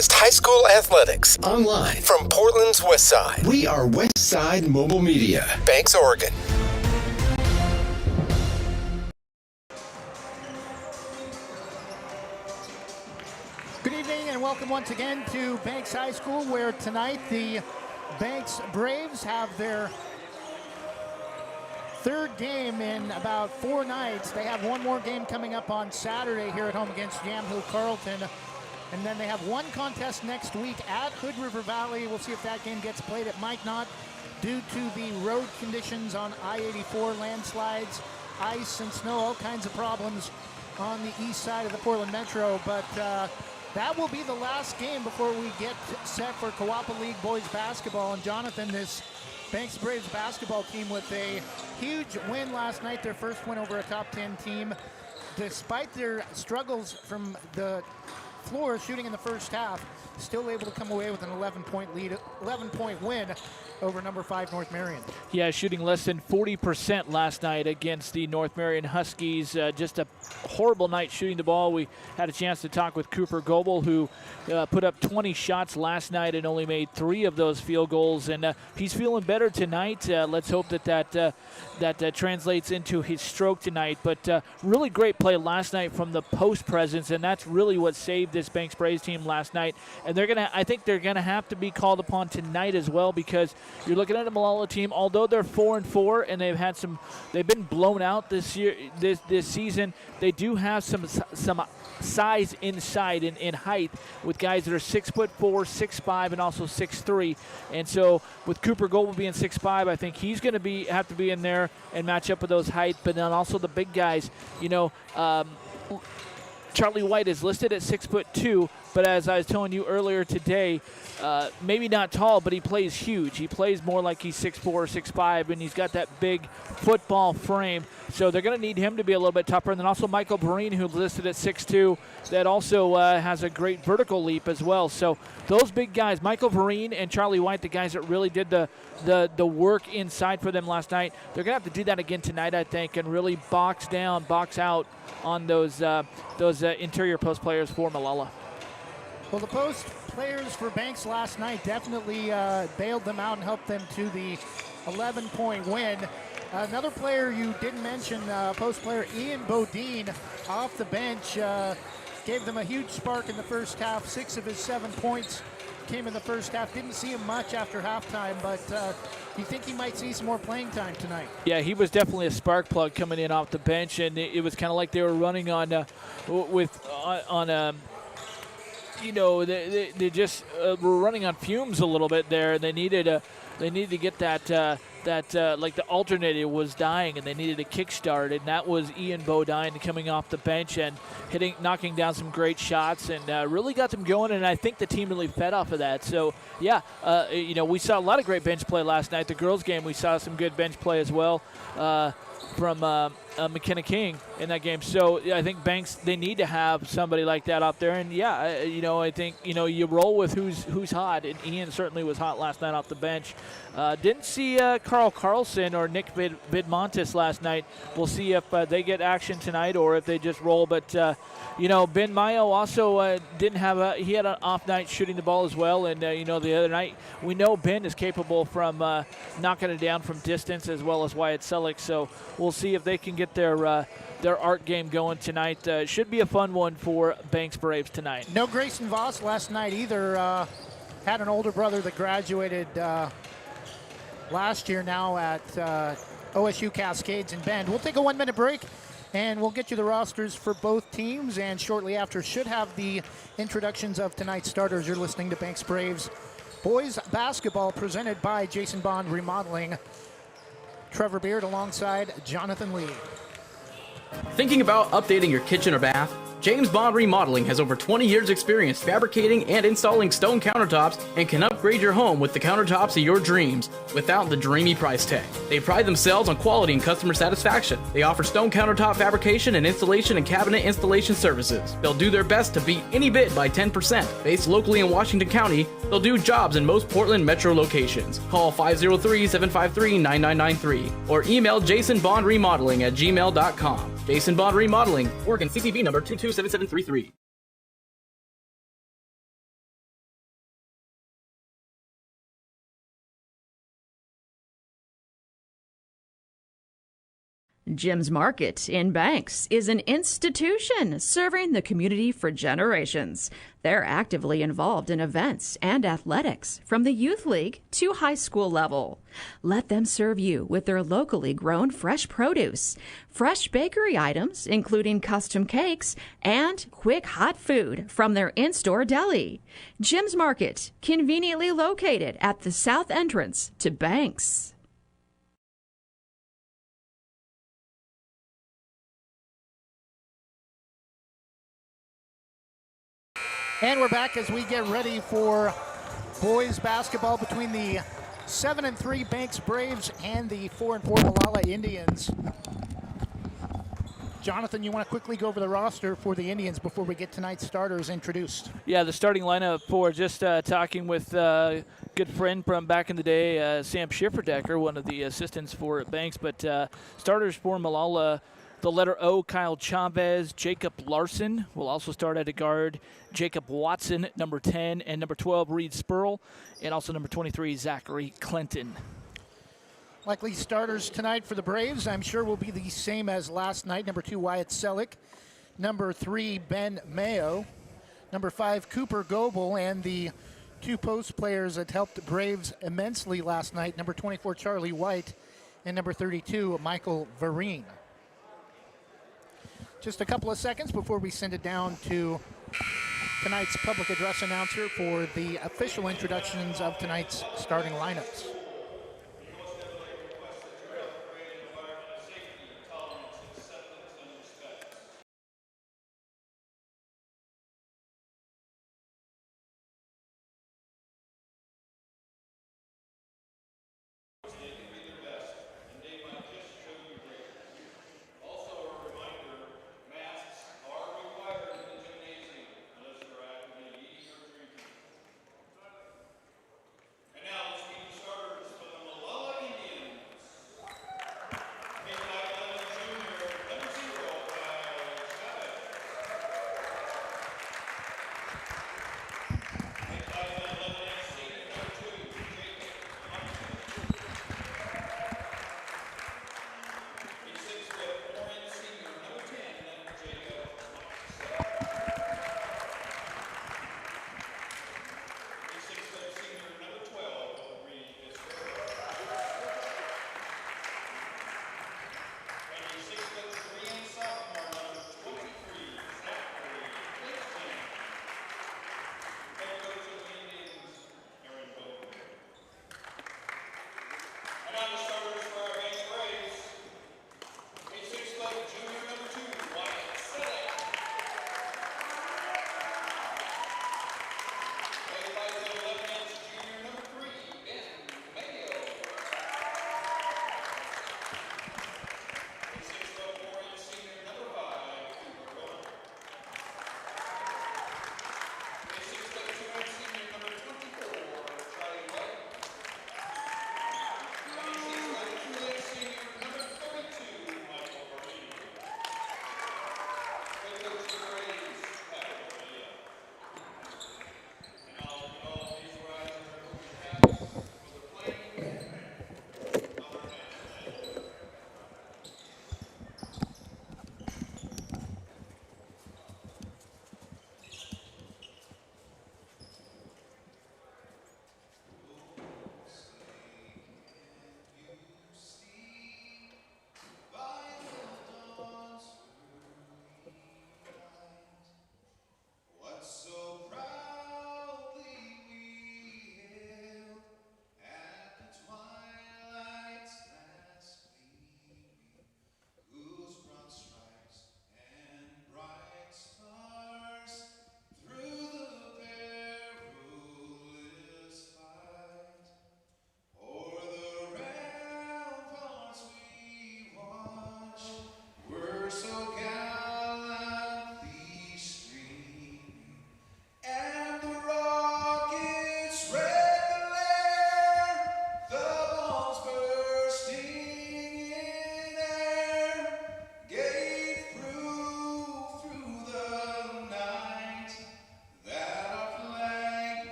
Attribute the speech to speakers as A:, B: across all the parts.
A: broadcast high school athletics
B: online
A: from Portland's West Side.
B: We are West Side Mobile Media,
A: Banks, Oregon.
C: Good evening and welcome once again to Banks High School, where tonight the Banks Braves have their third game in about 4 nights. They have one more game coming up on Saturday here at home against Yamhill Carleton. And then they have one contest next week at Hood River Valley. We'll see if that game gets played. It might not, due to the road conditions on I-84, landslides, ice and snow, all kinds of problems on the east side of the Portland Metro. But that will be the last game before we get set for Kawapa League boys basketball. And Jonathan, this Banks Braves basketball team with a huge win last night, their first win over a top 10 team. Despite their struggles from the floor shooting in the first half, still able to come away with an 11-point win over number 5 North Marion.
D: Yeah, shooting less than 40% last night against the North Marion Huskies. Just a horrible night shooting the ball. We had a chance to talk with Cooper Goebel, who put up 20 shots last night and only made 3 of those field goals. And he's feeling better tonight. Let's hope that translates into his stroke tonight. But really great play last night from the post presence, and that's really what saved this Banks Braves team last night. And I think they're gonna have to be called upon tonight as well, because you're looking at a Molalla team. Although they're 4-4 and they've been blown out this year, this season, they do have some size inside in height with guys that are 6'4", 6'5", and also 6'3". And so with Cooper Goebel being 6'5", I think he's going to have to be in there and match up with those height. But then also the big guys, Charlie White is listed at 6'2", but as I was telling you earlier today, maybe not tall, but he plays huge. He plays more like he's 6'4", 6'5", and he's got that big football frame. So they're going to need him to be a little bit tougher. And then also Michael Breen, who's listed at 6'2", that also has a great vertical leap as well. So those big guys, Michael Breen and Charlie White, the guys that really did the work inside for them last night, they're going to have to do that again tonight, I think, and really box out on those interior post players for Molalla.
C: Well, the post players for Banks last night definitely bailed them out and helped them to the 11-point win. Another player you didn't mention, post player Ian Bodine, off the bench, gave them a huge spark in the first half. 6 of his 7 points came in the first half. Didn't see him much after halftime, but you think he might see some more playing time tonight? Yeah,
D: he was definitely a spark plug coming in off the bench, and it was kind of like they were running they just were running on fumes a little bit there. They needed to get that like the alternator was dying, and they needed a kickstart, and that was Ian Bodine coming off the bench and knocking down some great shots, and really got them going. And I think the team really fed off of that. So yeah, we saw a lot of great bench play last night. The girls' game, we saw some good bench play as well from McKenna King in that game. So I think Banks, they need to have somebody like that out there. And yeah, I think you roll with who's hot, and Ian certainly was hot last night off the bench. Didn't see Carl Carlson or Nick Vidmontis last night. We'll see if they get action tonight or if they just roll. But Ben Mayo also didn't have he had an off night shooting the ball as well. And the other night, we know Ben is capable from knocking it down from distance, as well as Wyatt Selleck. So we'll see if they can get their art game going tonight. Should be a fun one for Banks Braves tonight.
C: No Grayson Voss last night either. Had an older brother that graduated last year, now at OSU Cascades in Bend. We'll take a 1-minute break, and we'll get you the rosters for both teams, and shortly after should have the introductions of tonight's starters. You're listening to Banks Braves boys basketball, presented by Jason Bond Remodeling. Trevor Beard alongside Jonathan Lee.
E: Thinking about updating your kitchen or bath? James Bond Remodeling has over 20 years experience fabricating and installing stone countertops and can upgrade your home with the countertops of your dreams without the dreamy price tag. They pride themselves on quality and customer satisfaction. They offer stone countertop fabrication and installation and cabinet installation services. They'll do their best to beat any bid by 10%. Based locally in Washington County, they'll do jobs in most Portland metro locations. Call 503-753-9993 or email jasonbondremodeling@gmail.com. Jason Bond Remodeling, Oregon CCV number 227733.
F: Jim's Market in Banks is an institution serving the community for generations. They're actively involved in events and athletics from the youth league to high school level. Let them serve you with their locally grown fresh produce, fresh bakery items, including custom cakes, and quick hot food from their in-store deli. Jim's Market, conveniently located at the south entrance to Banks.
C: And we're back as we get ready for boys basketball between the 7-3 Banks Braves and the 4-4 Molalla Indians. Jonathan, you want to quickly go over the roster for the Indians before we get tonight's starters introduced?
D: Yeah, the starting lineup for just talking with a good friend from back in the day, Sam Schifferdecker, one of the assistants for Banks. But starters for Molalla, the letter O, Kyle Chavez. Jacob Larson will also start at a guard. Jacob Watson, number 10, and number 12, Reed Spurl, and also number 23, Zachary Clinton.
C: Likely starters tonight for the Braves, I'm sure, will be the same as last night. Number 2, Wyatt Selleck. Number 3, Ben Mayo. Number 5, Cooper Goebel, and the two post players that helped the Braves immensely last night. Number 24, Charlie White, and number 32, Michael Vereen. Just a couple of seconds before we send it down to tonight's public address announcer for the official introductions of tonight's starting lineups.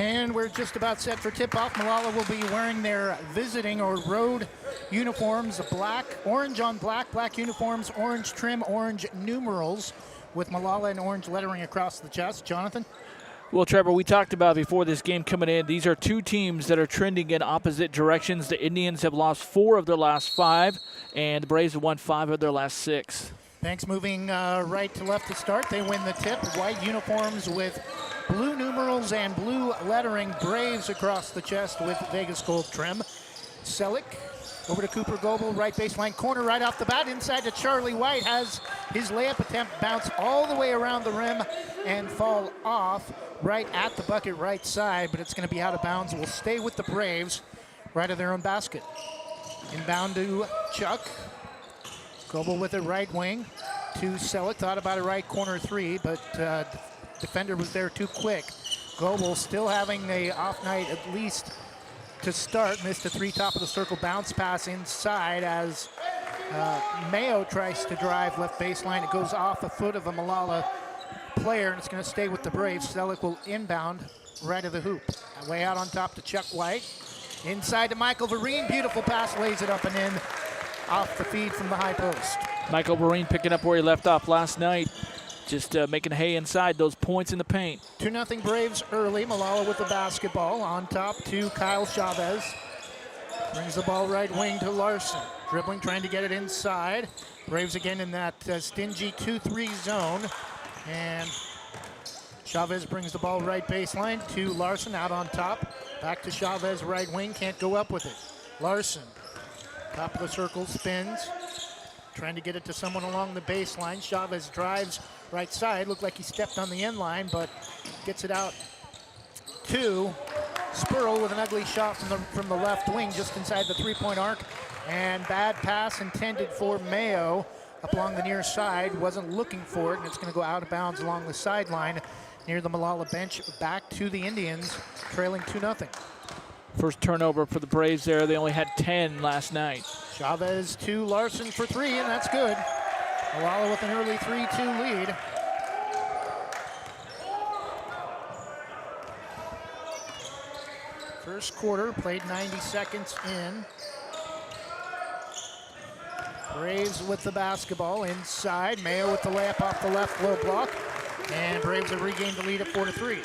C: And we're just about set for tip-off. Molalla will be wearing their visiting or road uniforms, black, orange on black, black uniforms, orange trim, orange numerals with Molalla and orange lettering across the chest. Jonathan?
D: Well, Trevor, we talked about before this game coming in, these are two teams that are trending in opposite directions. The Indians have lost 4 of their last 5, and the Braves have won 5 of their last 6.
C: Banks moving right to left to start. They win the tip. White uniforms with blue numerals and blue lettering. Braves across the chest with Vegas gold trim. Selleck over to Cooper Goebel, right baseline corner right off the bat. Inside to Charlie White, has his layup attempt bounce all the way around the rim and fall off right at the bucket right side, but it's going to be out of bounds. Will stay with the Braves right of their own basket. Inbound to Chuck. Goebel with it right wing to Selleck. Thought about a right corner 3, but defender was there too quick. Goebel still having a off night at least to start. Missed a 3 top of the circle bounce pass inside as Mayo tries to drive left baseline. It goes off the foot of a Molalla player, and it's going to stay with the Braves. Selleck will inbound right of the hoop. Way out on top to Chuck White. Inside to Michael Vereen. Beautiful pass, lays it up and in off the feed from the high post.
D: Michael Vereen picking up where he left off last night. Just making hay inside, those points in the paint.
C: 2-0 Braves early. Molalla with the basketball. On top to Kyle Chavez. Brings the ball right wing to Larson. Dribbling, trying to get it inside. Braves again in that stingy 2-3 zone. And Chavez brings the ball right baseline to Larson out on top. Back to Chavez right wing. Can't go up with it. Larson, top of the circle, spins. Trying to get it to someone along the baseline. Chavez drives right side. Looked like he stepped on the end line, but gets it out to Spurl with an ugly shot from the left wing just inside the three-point arc. And bad pass intended for Mayo up along the near side. Wasn't looking for it, and it's going to go out of bounds along the sideline near the Molalla bench. Back to the Indians, trailing 2-0.
D: First turnover for the Braves there. They only had 10 last night.
C: Chavez to Larson for 3, and that's good. Molalla with an early 3-2 lead. First quarter, played 90 seconds in. Braves with the basketball inside. Mayo with the layup off the left low block. And Braves have regained the lead at 4-3.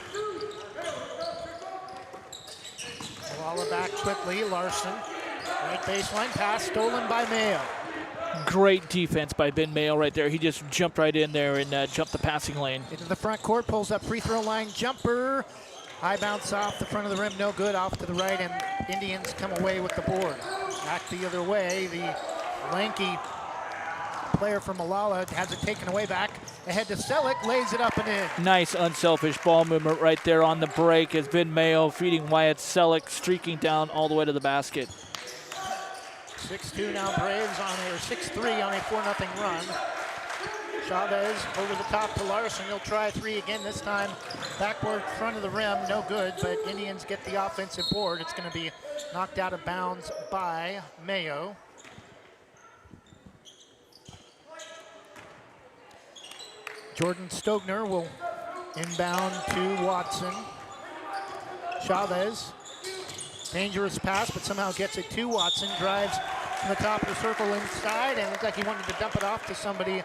C: Molalla back quickly. Larson, right baseline, pass stolen by Mayo.
D: Great defense by Ben Mayo right there. He just jumped right in there and jumped the passing lane.
C: Into the front court, pulls up free throw line jumper. High bounce off the front of the rim, no good. Off to the right, and Indians come away with the board. Back the other way, the lanky player from Molalla has it taken away back. Ahead to Selleck, lays it up and in.
D: Nice unselfish ball movement right there on the break as Ben Mayo feeding Wyatt Selleck, streaking down all the way to the basket.
C: 6-2 now Braves on a 6-3 on a 4-0 run. Chavez over the top to Larson. He'll try 3 again, this time backboard front of the rim, no good, but Indians get the offensive board. It's going to be knocked out of bounds by Mayo. Jordan Stogner will inbound to Watson. Chavez, dangerous pass, but somehow gets it to Watson. Drives from the top of the circle inside, and looks like he wanted to dump it off to somebody,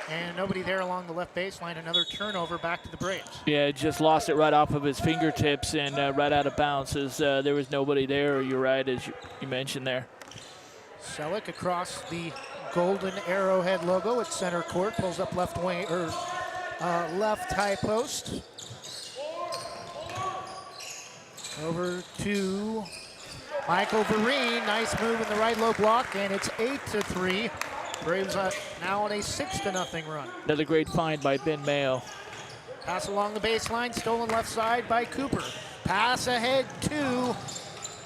C: and nobody there along the left baseline. Another turnover back to the Braves.
D: Yeah, just lost it right off of his fingertips and right out of bounds as there was nobody there. You're right, as you mentioned there.
C: Selleck across the golden Arrowhead logo at center court, pulls up left wing, or left high post. Over to Michael Vereen. Nice move in the right low block, and it's 8-3. Braves now on a 6-0 run.
D: Another great find by Ben Mayo.
C: Pass along the baseline, stolen left side by Cooper. Pass ahead to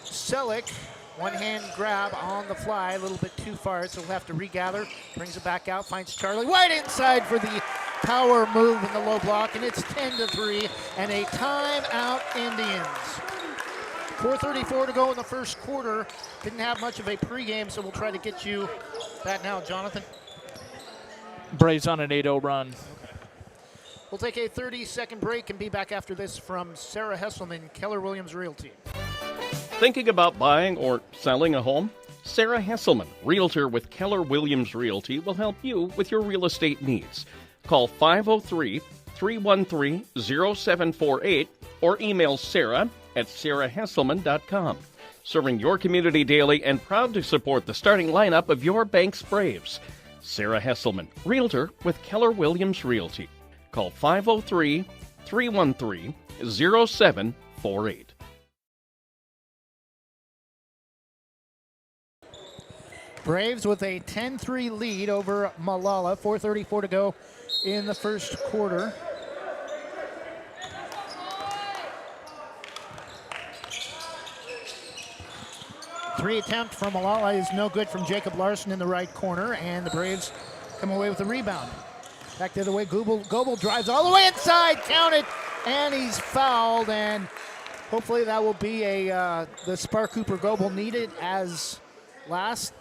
C: Selleck. One-hand grab on the fly, a little bit too far, so he'll have to regather. Brings it back out, finds Charlie White inside for the power move in the low block, and it's 10-3 and a timeout Indians. 4:34 to go in the first quarter. Didn't have much of a pregame, so we'll try to get you that now, Jonathan.
D: Braves on an 8-0 run.
C: We'll take a 30-second break and be back after this from Sarah Hesselman, Keller Williams Realty.
G: Thinking about buying or selling a home? Sarah Hesselman, Realtor with Keller Williams Realty, will help you with your real estate needs. Call 503-313-0748 or email Sarah at sarahhesselman.com. Serving your community daily and proud to support the starting lineup of your bank's Braves. Sarah Hesselman, Realtor with Keller Williams Realty. Call 503-313-0748.
C: Braves with a 10-3 lead over Molalla. 4:34 to go in the first quarter. Three attempt from Molalla is no good from Jacob Larson in the right corner, and the Braves come away with a rebound. Back the other way, Goebel drives all the way inside, counted, and he's fouled, and hopefully that will be the spark Cooper Goebel needed, as last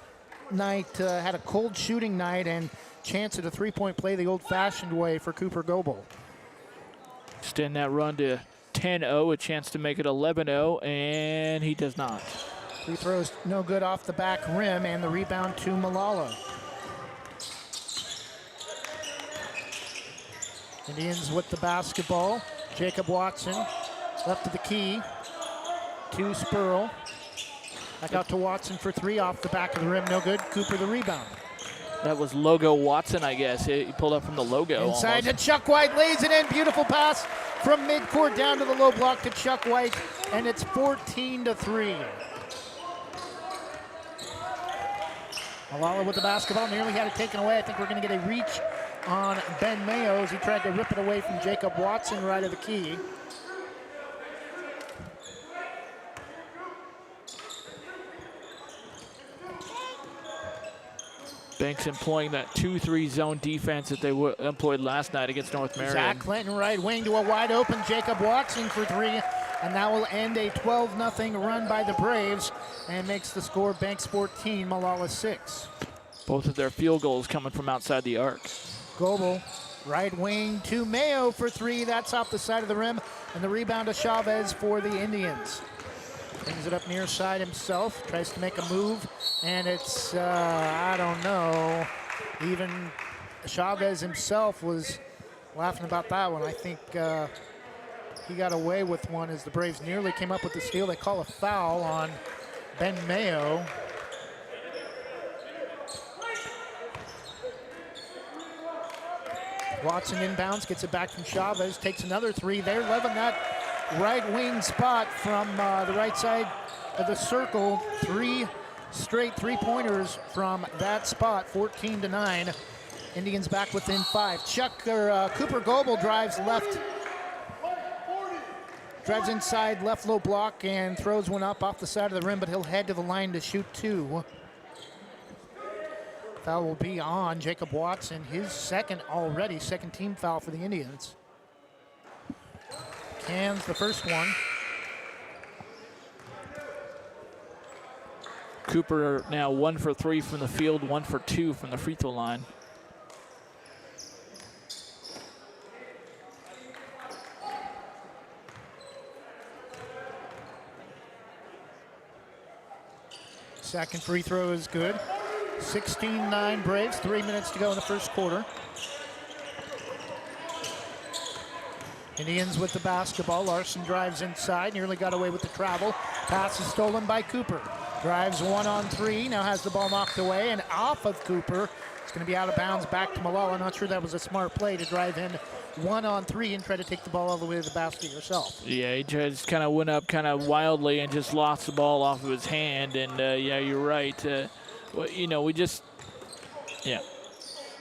C: night had a cold shooting night and chance at a three-point play the old-fashioned way for Cooper Goebel.
D: Extend that run to 10-0, a chance to make it 11-0, and he does not.
C: Free throws no good off the back rim, and the rebound to Molalla. Indians with the basketball. Jacob Watson left to the key to Spurl. Back out to Watson for three off the back of the rim, no good. Cooper the rebound.
D: That was Logo Watson, I guess. He pulled up from the logo.
C: Inside
D: almost.
C: to Chuck White, lays it in. Beautiful pass from midcourt down to the low block to Chuck White, and it's 14-3. Molalla with the basketball, nearly had it taken away. I think we're going to get a reach on Ben Mayo as he tried to rip it away from Jacob Watson right of the key.
D: Banks employing that 2-3 zone defense that they employed last night against North Marion.
C: Zach Clinton right wing to a wide open Jacob Watson for three, and that will end a 12-0 run by the Braves and makes the score Banks 14, Molalla 6.
D: Both of their field goals coming from outside the arc.
C: Goebel, right wing to Mayo for three. That's off the side of the rim, and the rebound to Chavez for the Indians. Brings it up near side himself, tries to make a move, and it's, I don't know, even Chavez himself was laughing about that one. I think he got away with one as the Braves nearly came up with the steal. They call a foul on Ben Mayo. Watson inbounds, gets it back from Chavez, takes another three. They're leaving that right wing spot from the right side of the circle. Three straight three-pointers from that spot, 14-9. Indians back within five. Cooper Goebel drives inside, left low block, and throws one up off the side of the rim, but he'll head to the line to shoot two. Foul will be on Jacob Watson, his second team foul for the Indians. Cans the first one.
D: Cooper now 1 for 3 from the field, 1 for 2 from the free throw line.
C: Second free throw is good. 16-9 Braves, 3 minutes to go in the first quarter. Indians with the basketball. Larson drives inside, nearly got away with the travel. Pass is stolen by Cooper. Drives 1-on-3, now has the ball knocked away and off of Cooper. It's going to be out of bounds back to Molalla. Not sure that was a smart play to drive in 1-on-3 and try to take the ball all the way to the basket yourself.
D: Yeah, he just kind of went up kind of wildly and just lost the ball off of his hand. And yeah, you're right.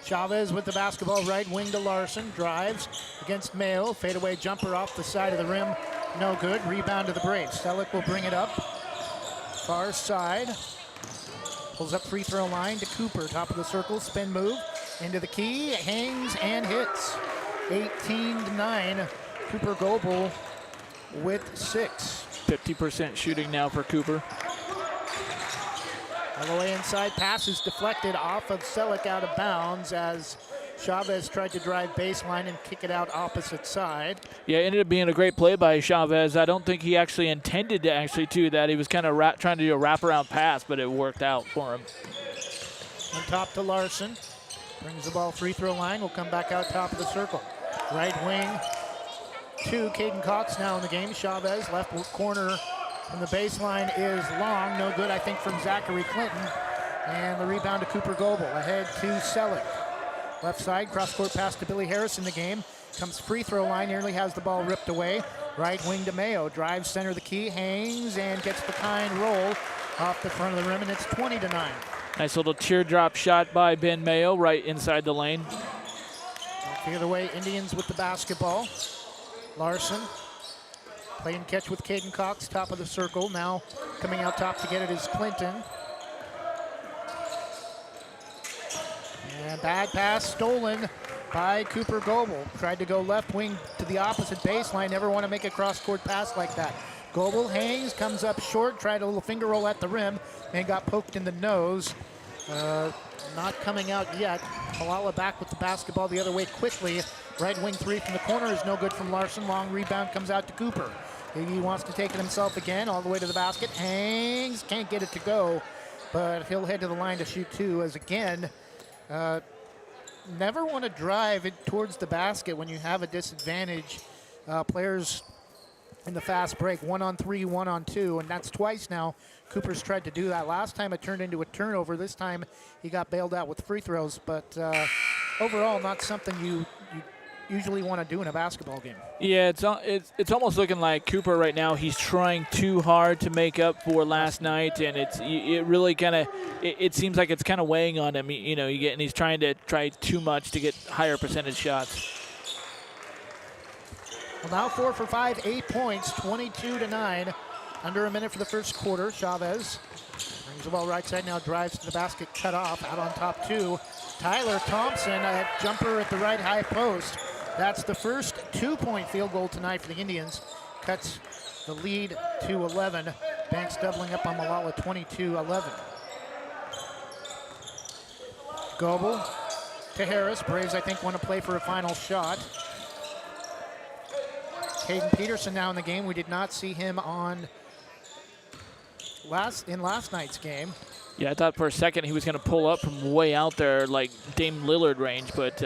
C: Chavez with the basketball, right wing to Larson. Drives against Mayo. Fadeaway jumper off the side of the rim. No good. Rebound to the Braves. Selleck will bring it up. Far side. Pulls up free throw line to Cooper. Top of the circle. Spin move. Into the key. Hangs and hits. 18-9. Cooper Goebel with 6.
D: 50% shooting now for Cooper.
C: All the way inside, pass is deflected off of Selleck out of bounds as Chavez tried to drive baseline and kick it out opposite side.
D: Yeah, it ended up being a great play by Chavez. I don't think he actually intended to actually do that. He was kind of trying to do a wraparound pass, but it worked out for him.
C: On top to Larson. Brings the ball free throw line. Will come back out top of the circle. Right wing to Caden Cox now in the game. Chavez left corner from the baseline is long. No good, I think, from Zachary Clinton. And the rebound to Cooper Goebel. Ahead to Selleck. Left side, cross-court pass to Billy Harris in the game. Comes free throw line, nearly has the ball ripped away. Right wing to Mayo. Drives center of the key, hangs, and gets the kind roll off the front of the rim, and it's 20-9.
D: Nice little teardrop shot by Ben Mayo right inside the lane.
C: The other way, Indians with the basketball. Larson playing catch with Caden Cox, top of the circle. Now coming out top to get it is Clinton. And bad pass stolen by Cooper Goebel. Tried to go left wing to the opposite baseline. Never want to make a cross-court pass like that. Goebel hangs, comes up short, tried a little finger roll at the rim, and got poked in the nose. Not coming out yet. Molalla back with the basketball the other way quickly. Right wing three from the corner is no good from Larson. Long rebound comes out to Cooper. He wants to take it himself again, all the way to the basket. Hangs, can't get it to go, but he'll head to the line to shoot two, as again, never want to drive it towards the basket when you have a disadvantage. Players in the fast break, 1-on-3, 1-on-2, and that's twice now. Cooper's tried to do that. Last time it turned into a turnover. This time he got bailed out with free throws, but overall not something you usually want to do in a basketball game.
D: Yeah, it's almost looking like Cooper right now, he's trying too hard to make up for last night, and it really kind of it seems like it's kind of weighing on him. And he's trying too much to get higher percentage shots.
C: Well, now 4 for 5, 8 points, 22-9. Under a minute for the first quarter. Chavez brings the ball right side now, drives to the basket, cut off. Out on top two, Tyler Thompson, a jumper at the right high post. That's the first 2-point field goal tonight for the Indians. Cuts the lead to 11. Banks doubling up on Molalla, 22-11. Goebel to Harris. Braves, I think, want to play for a final shot. Hayden Peterson now in the game. We did not see him on last night's game.
D: Yeah, I thought for a second he was going to pull up from way out there like Dame Lillard range, but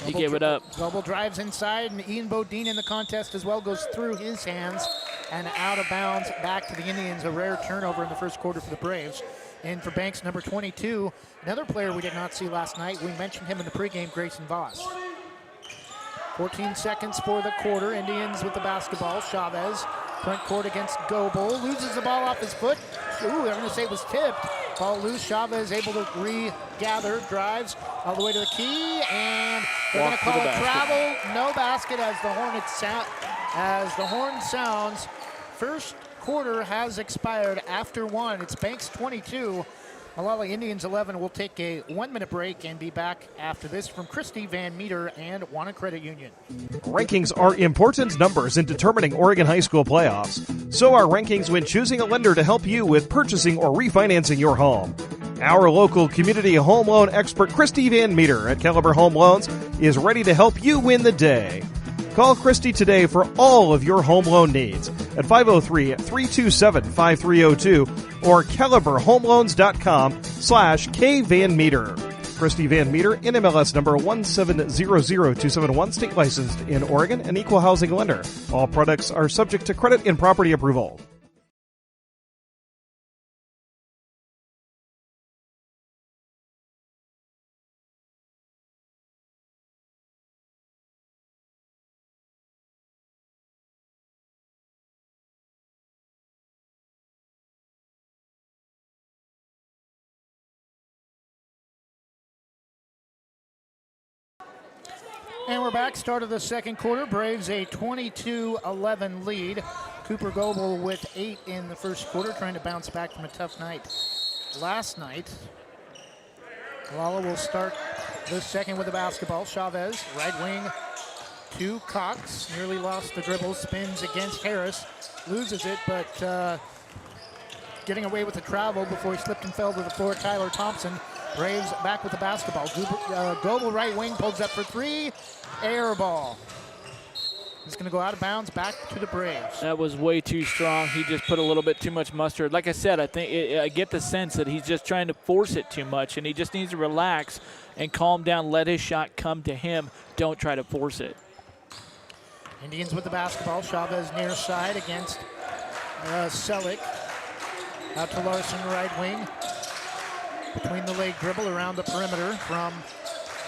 D: he gave it up.
C: Goebel drives inside, and Ian Bodine in the contest as well, goes through his hands and out of bounds back to the Indians. A rare turnover in the first quarter for the Braves. And for Banks, number 22, another player we did not see last night. We mentioned him in the pregame, Grayson Voss. 14 seconds for the quarter. Indians with the basketball. Chavez, front court against Goebel. Loses the ball off his foot. Ooh, they're going to say it was tipped. Ball loose. Chavez able to regather. Drives all the way to the key. And they're going to call it travel. No basket as the horn sounds. First quarter has expired after one. It's Banks 22. Molalla Indians 11. Will take a 1-minute break and be back after this from Christy Van Meter and Wanna Credit Union.
H: Rankings are important numbers in determining Oregon high school playoffs. So are rankings when choosing a lender to help you with purchasing or refinancing your home. Our local community home loan expert Christy Van Meter at Caliber Home Loans is ready to help you win the day. Call Christy today for all of your home loan needs at 503-327-5302 or caliberhomeloans.com/kvanmeter. Christy Van Meter, NMLS number 1700271, state licensed in Oregon, an equal housing lender. All products are subject to credit and property approval.
C: And we're back. Start of the second quarter. Braves a 22-11 lead. Cooper Goebel with 8 in the first quarter, trying to bounce back from a tough night last night. Molalla will start the second with the basketball. Chavez, right wing to Cox. Nearly lost the dribble. Spins against Harris. Loses it, but getting away with the travel before he slipped and fell to the floor. Tyler Thompson Braves back with the basketball. Goebel right wing pulls up for three. Air ball. It's going to go out of bounds back to the Braves.
D: That was way too strong. He just put a little bit too much mustard. Like I said, I get the sense that he's just trying to force it too much, and he just needs to relax and calm down, let his shot come to him. Don't try to force it.
C: Indians with the basketball. Chavez near side against Selleck. Out to Larson, right wing. Between the leg dribble around the perimeter from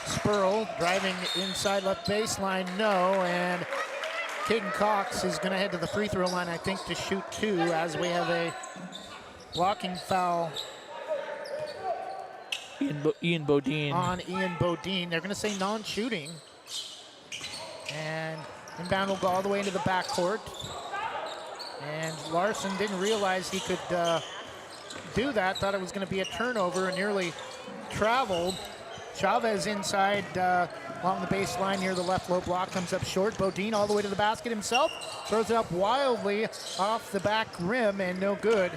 C: Spurl. Driving inside left baseline, no. And Caden Cox is going to head to the free throw line, I think, to shoot two, as we have a blocking foul
D: Ian Bodine.
C: On Ian Bodine. They're going to say non-shooting. And inbound will go all the way into the backcourt. And Larson didn't realize he could do that. Thought it was going to be a turnover and nearly traveled. Chavez inside along the baseline near the left low block, comes up short. Bodine all the way to the basket himself. Throws it up wildly off the back rim and no good.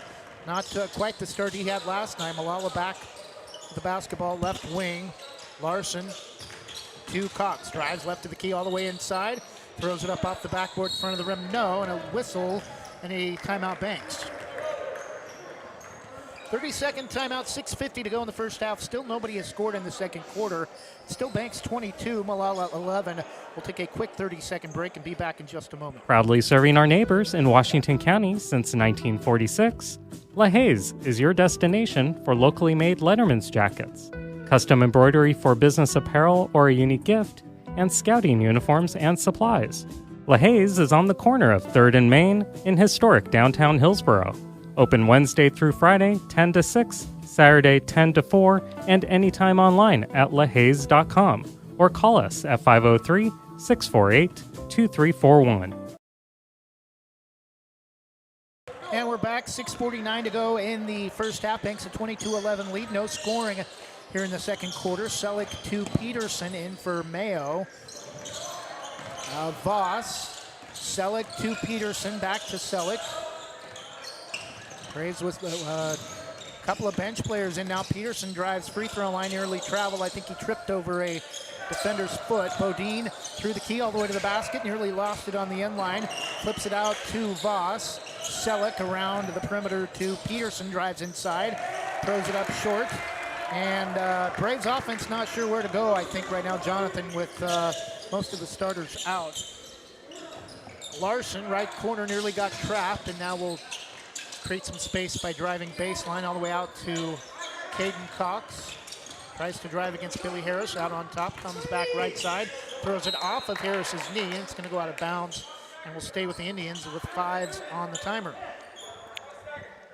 C: Not quite the start he had last night. Molalla back with the basketball, left wing. Larson to Cox. Drives left to the key all the way inside. Throws it up off the backboard in front of the rim. No, and a whistle and a timeout Banks. 30-second timeout, 6:50 to go in the first half. Still nobody has scored in the second quarter. Still Banks 22, Molalla 11. We'll take a quick 30-second break and be back in just a moment.
I: Proudly serving our neighbors in Washington County since 1946, LaHaye's is your destination for locally made Letterman's jackets, custom embroidery for business apparel or a unique gift, and scouting uniforms and supplies. LaHaye's is on the corner of 3rd and Main in historic downtown Hillsboro. Open Wednesday through Friday, 10 to 6, Saturday, 10 to 4, and anytime online at lahayes.com or call us at 503-648-2341.
C: And we're back, 6:49 to go in the first half. Banks a 22-11 lead, no scoring here in the second quarter. Selleck to Peterson in for Mayo. Voss, Selleck to Peterson, back to Selleck. Braves with a couple of bench players in now. Peterson drives free throw line, nearly travel. I think he tripped over a defender's foot. Bodine through the key all the way to the basket, nearly lost it on the end line. Flips it out to Voss. Selleck around the perimeter to Peterson, drives inside, throws it up short. And Braves offense not sure where to go, I think, right now, Jonathan, with most of the starters out. Larson, right corner, nearly got trapped, and now will create some space by driving baseline all the way out to Caden Cox. Tries to drive against Billy Harris, out on top, comes back right side, throws it off of Harris's knee, and it's going to go out of bounds, and will stay with the Indians with 5s on the timer.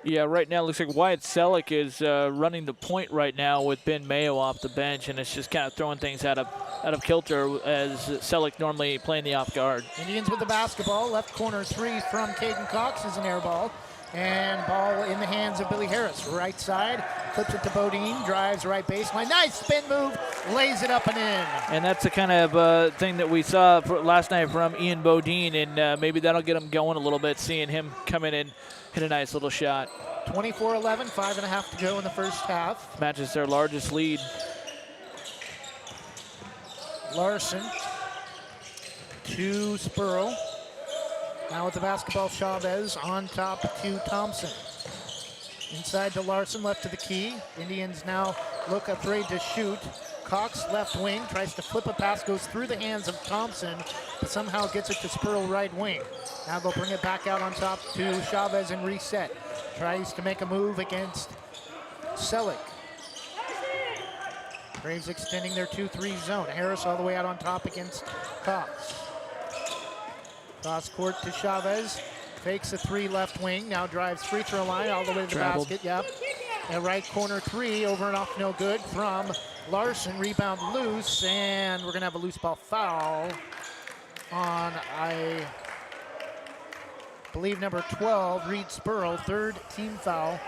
D: Yeah, right now it looks like Wyatt Selleck is running the point right now with Ben Mayo off the bench, and it's just kind of throwing things out of kilter as Selleck normally playing the off guard.
C: Indians with the basketball, left corner three from Caden Cox is an air ball. And ball in the hands of Billy Harris. Right side, flips it to Bodine, drives right baseline. Nice spin move, lays it up and in.
D: And that's the kind of thing that we saw last night from Ian Bodine, and maybe that'll get him going a little bit, seeing him come in and hit a nice little shot.
C: 24-11, 5.5 to go in the first half.
D: Matches their largest lead.
C: Larson to Spurl. Now with the basketball, Chavez on top to Thompson. Inside to Larson, left to the key. Indians now look afraid to shoot. Cox, left wing, tries to flip a pass, goes through the hands of Thompson, but somehow gets it to Spurl, right wing. Now they'll bring it back out on top to Chavez and reset. Tries to make a move against Selleck. Braves extending their 2-3 zone. Harris all the way out on top against Cox. Cross court to Chavez, fakes a three left wing, now drives free throw line all the way to the basket, yep. And right corner three, over and off, no good from Larson, rebound loose, and we're gonna have a loose ball foul on, I believe, number 12, Reed Spurl, third team foul.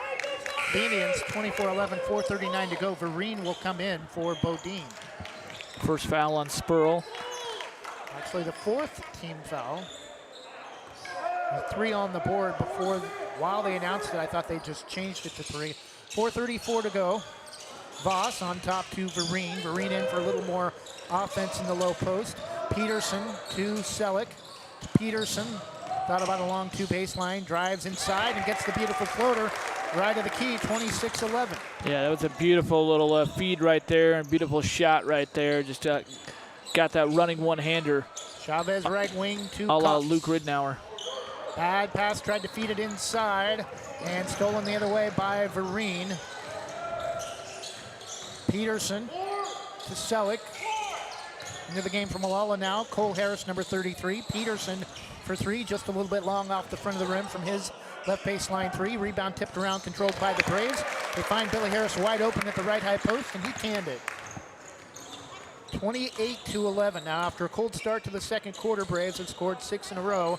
C: The Indians, 24-11, 4:39 to go. Vereen will come in for Bodine.
D: First foul on Spurl.
C: Actually the fourth team foul. 3 on the board while they announced it. I thought they just changed it to 3. 4:34 to go. Voss on top to Vereen. Vereen in for a little more offense in the low post. Peterson to Selleck. Peterson thought about a long two baseline, drives inside and gets the beautiful floater right of the key, 26-11.
D: Yeah, that was a beautiful little feed right there and beautiful shot right there. Just got that running one-hander.
C: Chavez right wing to
D: a la
C: Cox.
D: Luke Ridnour.
C: Bad pass, tried to feed it inside and stolen the other way by Vereen. Peterson to Selleck. Into the game for Molalla now. Cole Harris, number 33. Peterson for three, just a little bit long off the front of the rim from his left baseline three. Rebound tipped around, controlled by the Braves. They find Billy Harris wide open at the right high post, and he canned it. 28-11. Now, after a cold start to the second quarter, Braves have scored 6 in a row.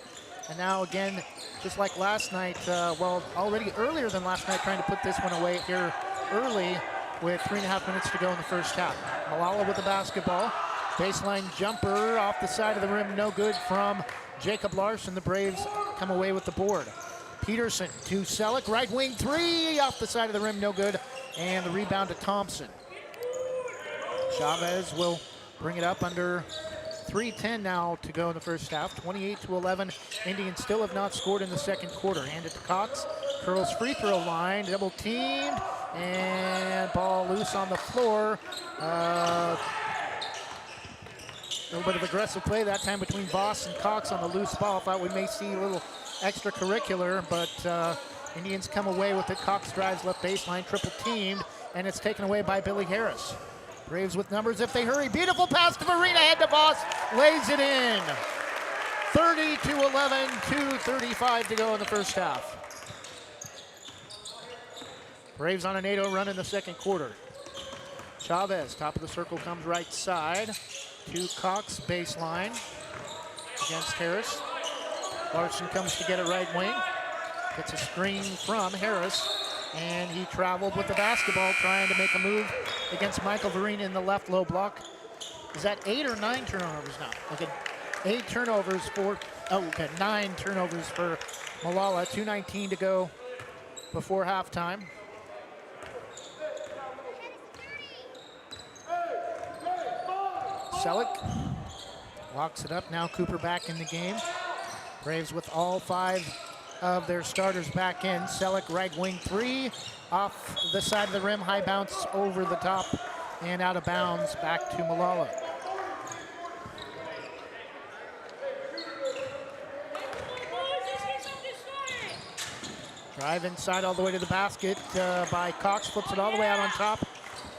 C: And now again, just like last night, already earlier than last night, trying to put this one away here early with 3.5 minutes to go in the first half. Molalla with the basketball. Baseline jumper off the side of the rim, no good from Jacob Larson. The Braves come away with the board. Peterson to Selleck, right wing three off the side of the rim, no good. And the rebound to Thompson. Chavez will bring it up under 3:10 now to go in the first half. 28-11. Indians still have not scored in the second quarter. Hand it to Cox. Curls free throw line, double teamed, and ball loose on the floor. A little bit of aggressive play that time between Voss and Cox on the loose ball. Thought we may see a little extracurricular, but Indians come away with it. Cox drives left baseline, triple teamed, and it's taken away by Billy Harris. Braves with numbers if they hurry. Beautiful pass to Marina, head to Voss, lays it in. 30-11, 2:35 to go in the first half. Braves on an 8-0 run in the second quarter. Chavez, top of the circle, comes right side to Cox, baseline against Harris. Larson comes to get it right wing. Gets a screen from Harris, and he traveled with the basketball trying to make a move against Michael Vereen in the left low block. Is that 8 or 9 turnovers now? Okay, 8 turnovers for, 9 turnovers for Molalla. 2:19 to go before halftime. Selleck locks it up. Now Cooper back in the game. Braves with all 5 of their starters back in. Selleck right wing three off the side of the rim. High bounce over the top and out of bounds back to Molalla. Drive inside all the way to the basket by Cox. Flips it all the way out on top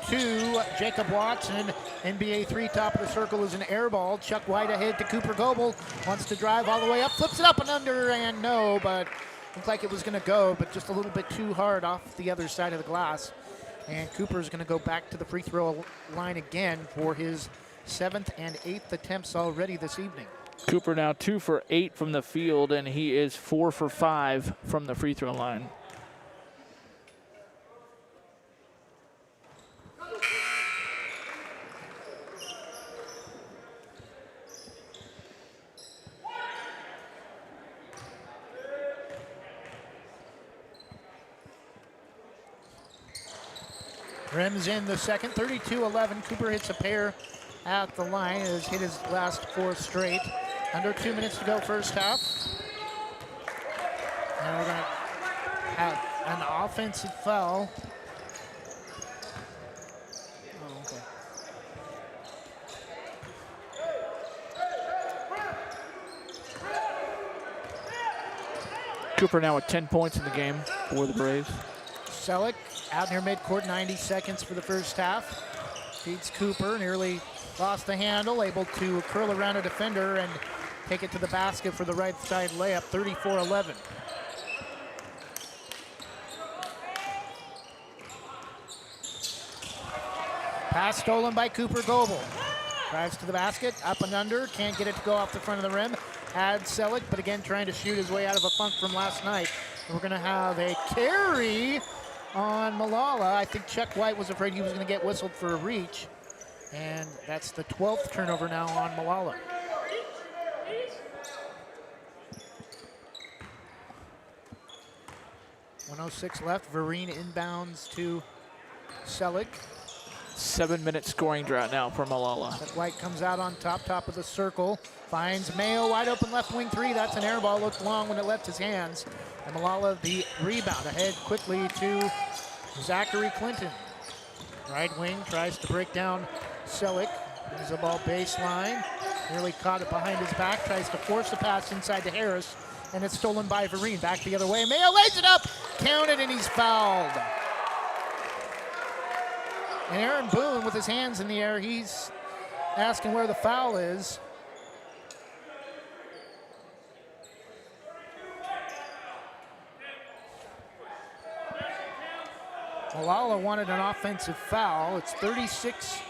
C: to Jacob Watson. NBA three, top of the circle is an air ball. Chuck White ahead to Cooper Goebel. Wants to drive all the way up, flips it up and under, and no, but looked like it was going to go, but just a little bit too hard off the other side of the glass. And Cooper's going to go back to the free throw line again for his 7th and 8th attempts already this evening.
D: Cooper now 2 for 8 from the field, and he is 4 for 5 from the free throw line.
C: Rims in the second, 32-11. Cooper hits a pair at the line. Has hit his last 4 straight. Under 2 minutes to go first half. And we're going to have an offensive foul. Oh, okay.
D: Cooper now with 10 points in the game for the Braves.
C: Selleck out near midcourt, 90 seconds for the first half. Feeds Cooper, nearly lost the handle, able to curl around a defender and take it to the basket for the right side layup, 34-11. Pass stolen by Cooper Goebel. Drives to the basket, up and under, can't get it to go off the front of the rim. Adds Selleck, but again trying to shoot his way out of a funk from last night. We're gonna have a carry on Molalla. I think Chuck White was afraid he was gonna get whistled for a reach. And that's the 12th turnover now on Molalla. .106 left. Vereen inbounds to Selleck.
D: 7-minute scoring drought now for Molalla.
C: White comes out on top of the circle, finds Mayo wide open left wing three. That's an air ball, looked long when it left his hands. And Molalla the rebound ahead quickly to Zachary Clinton. Right wing tries to break down Selleck. Brings the ball baseline, nearly caught it behind his back, tries to force the pass inside to Harris, and it's stolen by Vereen. Back the other way, Mayo lays it up, counted, and he's fouled. And Aaron Boone with his hands in the air, he's asking where the foul is. Molalla wanted an offensive foul. It's 36-11.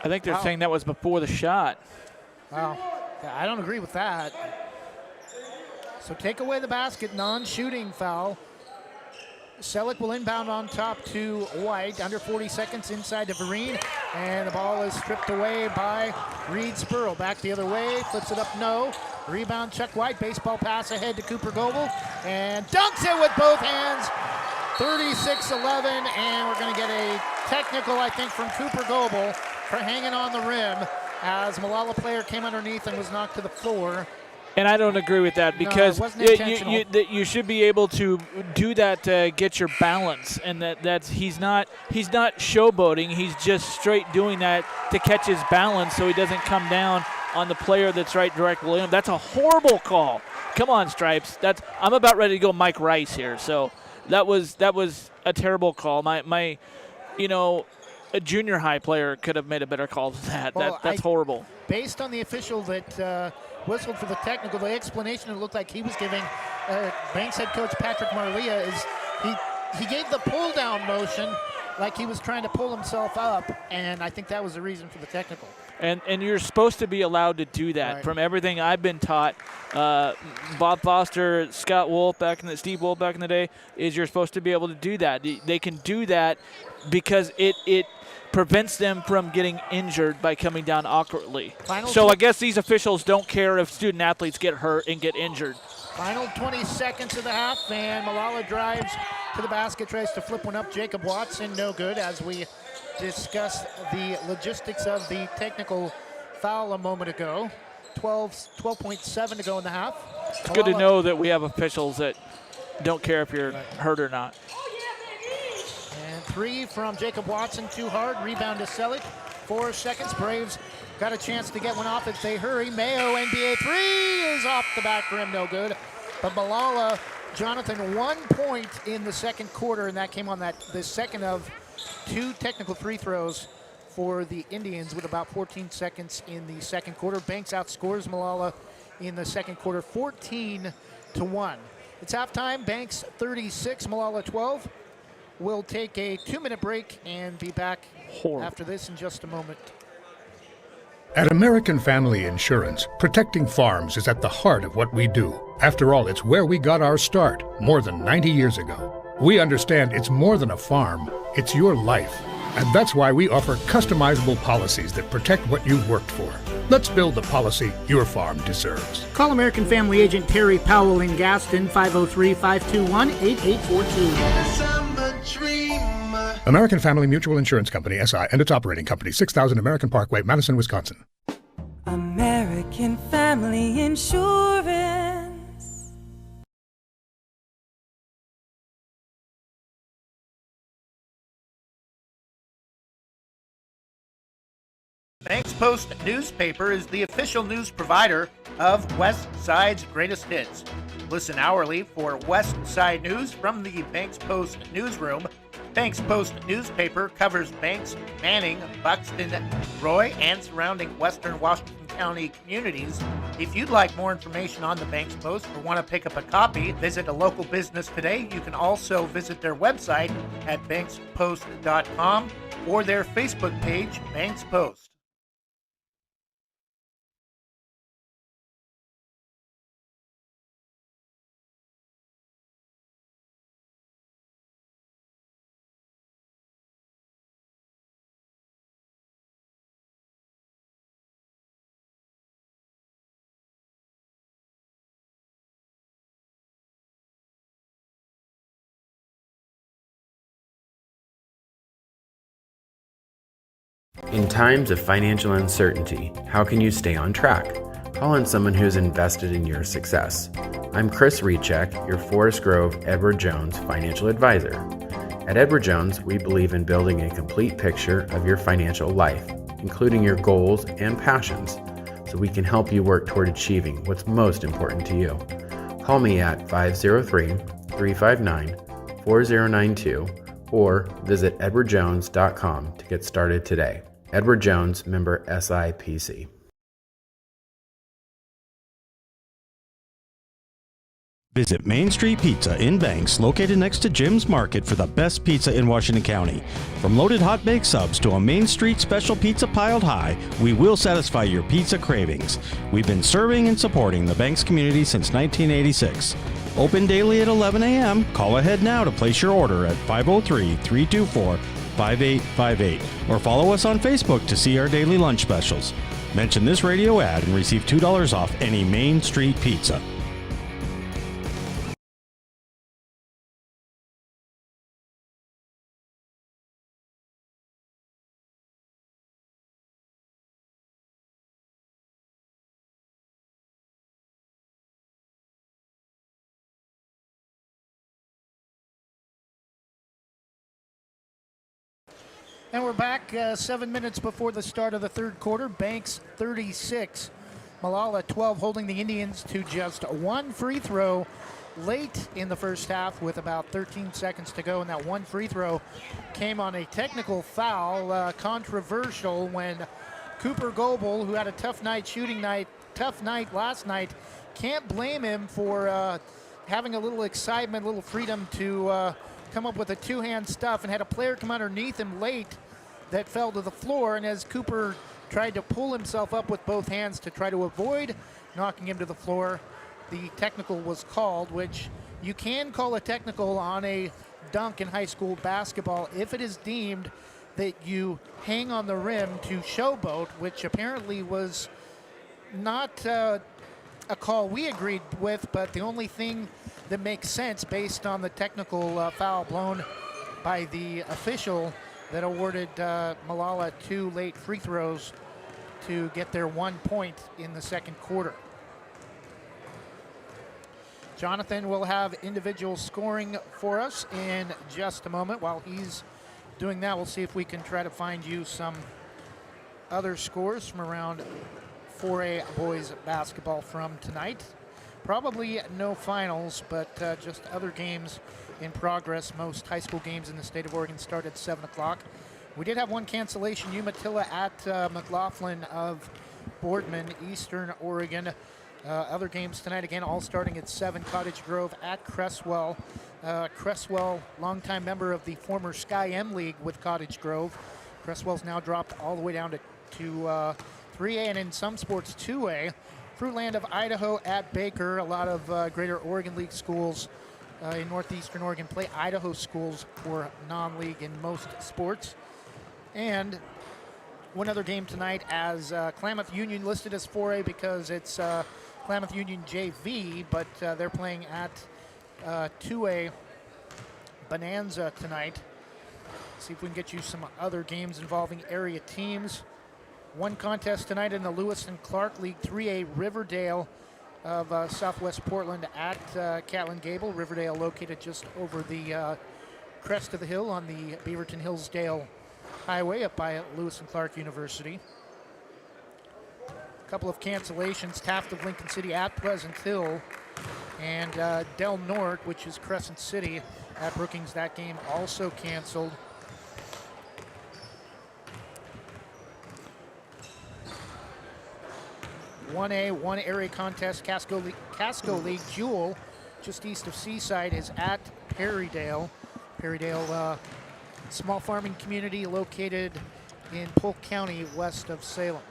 D: I think they're saying that was before the shot.
C: Wow. Yeah, I don't agree with that. So take away the basket, non-shooting foul. Selleck will inbound on top to White, under 40 seconds inside to Vereen, and the ball is stripped away by Reed Spurl. Back the other way, flips it up, no. Rebound, Chuck White, baseball pass ahead to Cooper Goebel, and dunks it with both hands. 36-11, and we're going to get a technical, I think, from Cooper Goebel for hanging on the rim as Molalla player came underneath and was knocked to the floor.
D: And I don't agree with that because you should be able to do that to get your balance, and that's he's not showboating. He's just straight doing that to catch his balance so he doesn't come down on the player that's right directly in. That's a horrible call. Come on, Stripes. I'm about ready to go Mike Rice here. So that was a terrible call. My a junior high player could have made a better call than that.
C: Well,
D: That's horrible.
C: Based on the official that whistled for the technical, the explanation it looked like he was giving Banks head coach Patrick Marlia is he gave the pull down motion like he was trying to pull himself up, and I think that was the reason for the technical.
D: And you're supposed to be allowed to do that.
C: Right.
D: From everything I've been taught, Bob Foster, Steve Wolf back in the day, is you're supposed to be able to do that. They can do that because it prevents them from getting injured by coming down awkwardly. So I guess these officials don't care if student athletes get hurt and get injured.
C: Final 20 seconds of the half, and Molalla drives to the basket, tries to flip one up. Jacob Watson, no good, as we discussed the logistics of the technical foul a moment ago. 12.7 to go in the half.
D: It's good to know that we have officials that don't care if you're hurt or not.
C: And three from Jacob Watson, too hard. Rebound to Selleck. 4 seconds. Braves got a chance to get one off if they hurry. Mayo, NBA three is off the back rim, no good. But Molalla, Jonathan, 1 point in the second quarter, and that came on the second of 2 technical free throws for the Indians with about 14 seconds in the second quarter. Banks outscores Molalla in the second quarter 14-1. It's halftime. Banks 36, Molalla 12. We'll take a 2-minute break and be back after this in just a moment.
J: At American Family Insurance, protecting farms is at the heart of what we do. After all, it's where we got our start more than 90 years ago. We understand it's more than a farm, it's your life. And that's why we offer customizable policies that protect what you've worked for. Let's build the policy your farm deserves.
C: Call American Family Agent Terry Powell in Gaston, 503-521-8842.
J: American Family Mutual Insurance Company, SI, and its operating company, 6000 American Parkway, Madison, Wisconsin.
K: American Family Insurance.
C: Banks Post newspaper is the official news provider of West Side's greatest hits. Listen hourly for West Side news from the Banks Post newsroom. Banks Post newspaper covers Banks, Manning, Buxton, Roy, and surrounding western Washington County communities. If you'd like more information on the Banks Post or want to pick up a copy, visit a local business today. You can also visit their website at bankspost.com or their Facebook page, Banks Post.
L: In times of financial uncertainty, how can you stay on track? Call on someone who's invested in your success. I'm Chris Recheck, your Forest Grove Edward Jones financial advisor. At Edward Jones, we believe in building a complete picture of your financial life, including your goals and passions, so we can help you work toward achieving what's most important to you. Call me at 503-359-4092 or visit edwardjones.com to get started today. Edward Jones, member SIPC.
M: Visit Main Street Pizza in Banks, located next to Jim's Market, for the best pizza in Washington County. From loaded hot baked subs to a Main Street special pizza piled high, we will satisfy your pizza cravings. We've been serving and supporting the Banks community since 1986. Open daily at 11 a.m. Call ahead now to place your order at 503-324-5858 or follow us on Facebook to see our daily lunch specials. Mention this radio ad and receive $2 off any Main Street pizza.
C: And we're back 7 minutes before the start of the third quarter. Banks 36, Molalla 12, holding the Indians to just one free throw late in the first half with about 13 seconds to go. And that one free throw came on a technical foul, controversial, when Cooper Goebel, who had a tough night last night, can't blame him for having a little excitement, a little freedom to come up with a two-hand stuff, and had a player come underneath him late that fell to the floor. And as Cooper tried to pull himself up with both hands to try to avoid knocking him to the floor, the technical was called, which you can call a technical on a dunk in high school basketball if it is deemed that you hang on the rim to showboat, which apparently was not a call we agreed with, but the only thing that makes sense based on the technical foul blown by the official that awarded Molalla 2 late free throws to get their 1 point in the second quarter. Jonathan will have individual scoring for us in just a moment. While he's doing that, we'll see if we can try to find you some other scores from around 4A boys basketball from tonight. Probably no finals, but just other games in progress. Most high school games in the state of Oregon start at 7 o'clock. We did have one cancellation, Umatilla at McLaughlin of Boardman, Eastern Oregon. Other games tonight, again, all starting at 7. Cottage Grove at Cresswell. Cresswell, longtime member of the former Sky M League with Cottage Grove. Cresswell's now dropped all the way down to 3A, and in some sports 2A. Fruitland of Idaho at Baker. A lot of Greater Oregon League schools in northeastern Oregon play Idaho schools for non-league in most sports. And one other game tonight as Klamath Union, listed as 4A because it's Klamath Union JV, but they're playing at 2A Bonanza tonight. See if we can get you some other games involving area teams. One contest tonight in the Lewis and Clark League 3A, Riverdale of Southwest Portland at Catlin Gable. Riverdale located just over the crest of the hill on the Beaverton-Hillsdale Highway up by Lewis and Clark University. A couple of cancellations, Taft of Lincoln City at Pleasant Hill, and Del Norte, which is Crescent City, at Brookings. That game also canceled. 1A, one area contest, Casco League Jewel, just east of Seaside, is at Perrydale. Perrydale, small farming community located in Polk County, west of Salem.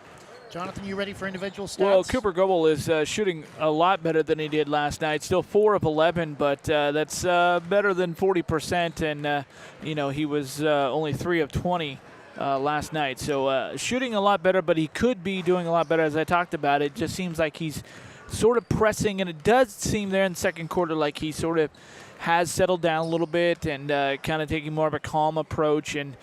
C: Jonathan, you ready for individual stats?
D: Well, Cooper Goebel is shooting a lot better than he did last night. Still 4 of 11, but that's better than 40%. And, he was only 3 of 20 last night. So shooting a lot better, but he could be doing a lot better. As I talked about, it just seems like he's sort of pressing, and it does seem there in the second quarter like he sort of has settled down a little bit and kind of taking more of a calm approach. And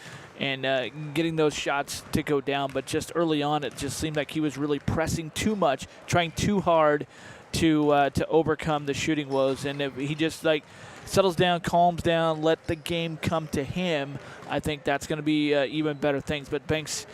D: getting those shots to go down. But just early on, it just seemed like he was really pressing too much, trying too hard to overcome the shooting woes. And if he just settles down, calms down, let the game come to him, I think that's going to be even better things. But Banks,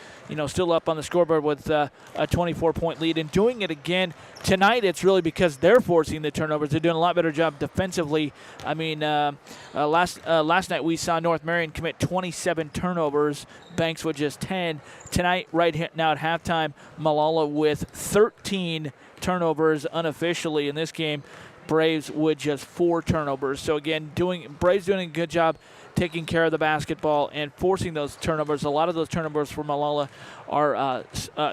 D: still up on the scoreboard with a 24-point lead and doing it again. Tonight it's really because they're forcing the turnovers. They're doing a lot better job defensively. I mean, last night we saw North Marion commit 27 turnovers, Banks with just 10. Tonight, right now at halftime, Molalla with 13 turnovers unofficially in this game. Braves with just 4 turnovers. So again, Braves doing a good job taking care of the basketball and forcing those turnovers. A lot of those turnovers for Molalla are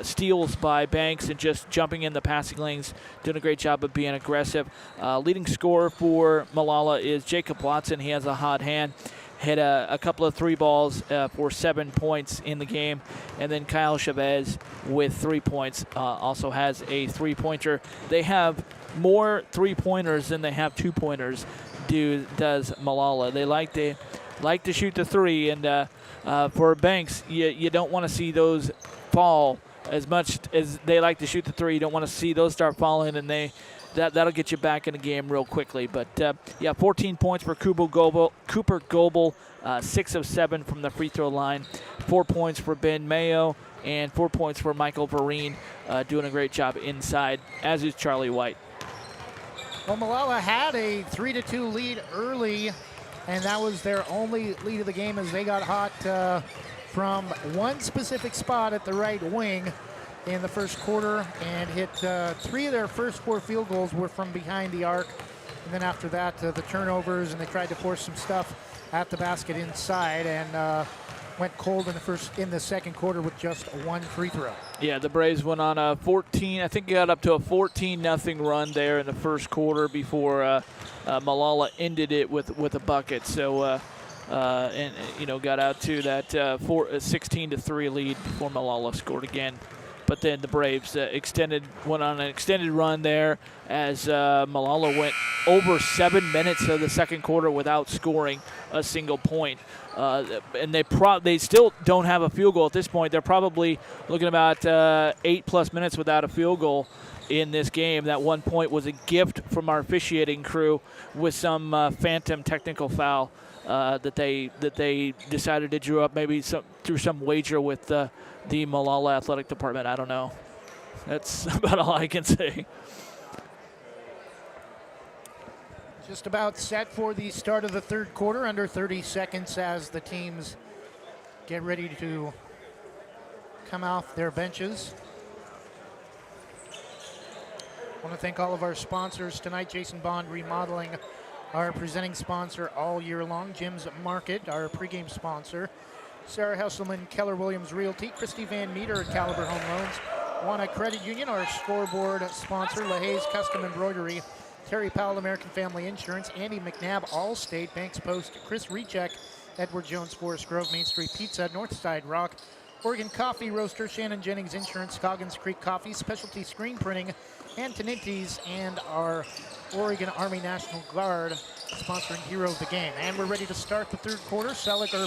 D: steals by Banks and just jumping in the passing lanes, doing a great job of being aggressive. Leading scorer for Molalla is Jacob Watson. He has a hot hand. Hit a couple of 3 balls for 7 points in the game. And then Kyle Chavez with 3 points also has a 3-pointer. They have more 3-pointers than they have 2-pointers, does Molalla. They like to shoot the 3, and for Banks, you don't want to see those fall as much as they like to shoot the 3. You don't want to see those start falling, and that'll get you back in the game real quickly. But 14 points for Cooper Goebel, 6 of 7 from the free throw line, 4 points for Ben Mayo, and 4 points for Michael Vereen, doing a great job inside, as is Charlie White.
C: Well, Molalla had a 3-2 lead early, and that was their only lead of the game as they got hot from one specific spot at the right wing in the first quarter and hit 3 of their first 4 field goals were from behind the arc. And then after that, the turnovers, and they tried to force some stuff at the basket inside and went cold in the second quarter with just 1 free throw.
D: Yeah, the Braves went on a 14, I think got up to a 14-0 run there in the first quarter before Molalla ended it with a bucket. So, got out to that 16-3 lead before Molalla scored again. But then the Braves went on an extended run there as Molalla went over 7 minutes of the second quarter without scoring a single point. And they still don't have a field goal at this point. They're probably looking about 8+ minutes without a field goal in this game. That 1 point was a gift from our officiating crew with some phantom technical foul that they decided to drew up maybe through some wager with the Molalla Athletic Department. I don't know. That's about all I can say.
C: Just about set for the start of the third quarter, under 30 seconds as the teams get ready to come off their benches. I want to thank all of our sponsors tonight. Jason Bond Remodeling, our presenting sponsor all year long. Jim's Market, our pregame sponsor. Sarah Hesselman, Keller Williams Realty. Christy Van Meter at Caliber Home Loans. Wana Credit Union, our scoreboard sponsor. LaHaye's Custom Embroidery. Terry Powell, American Family Insurance. Andy McNabb, Allstate. Banks Post. Chris Recheck, Edward Jones, Forest Grove, Main Street Pizza, Northside Rock. Oregon Coffee Roaster, Shannon Jennings Insurance, Coggins Creek Coffee, Specialty Screen Printing, Antoninti's, and our Oregon Army National Guard sponsoring Hero of the Game. And we're ready to start the third quarter.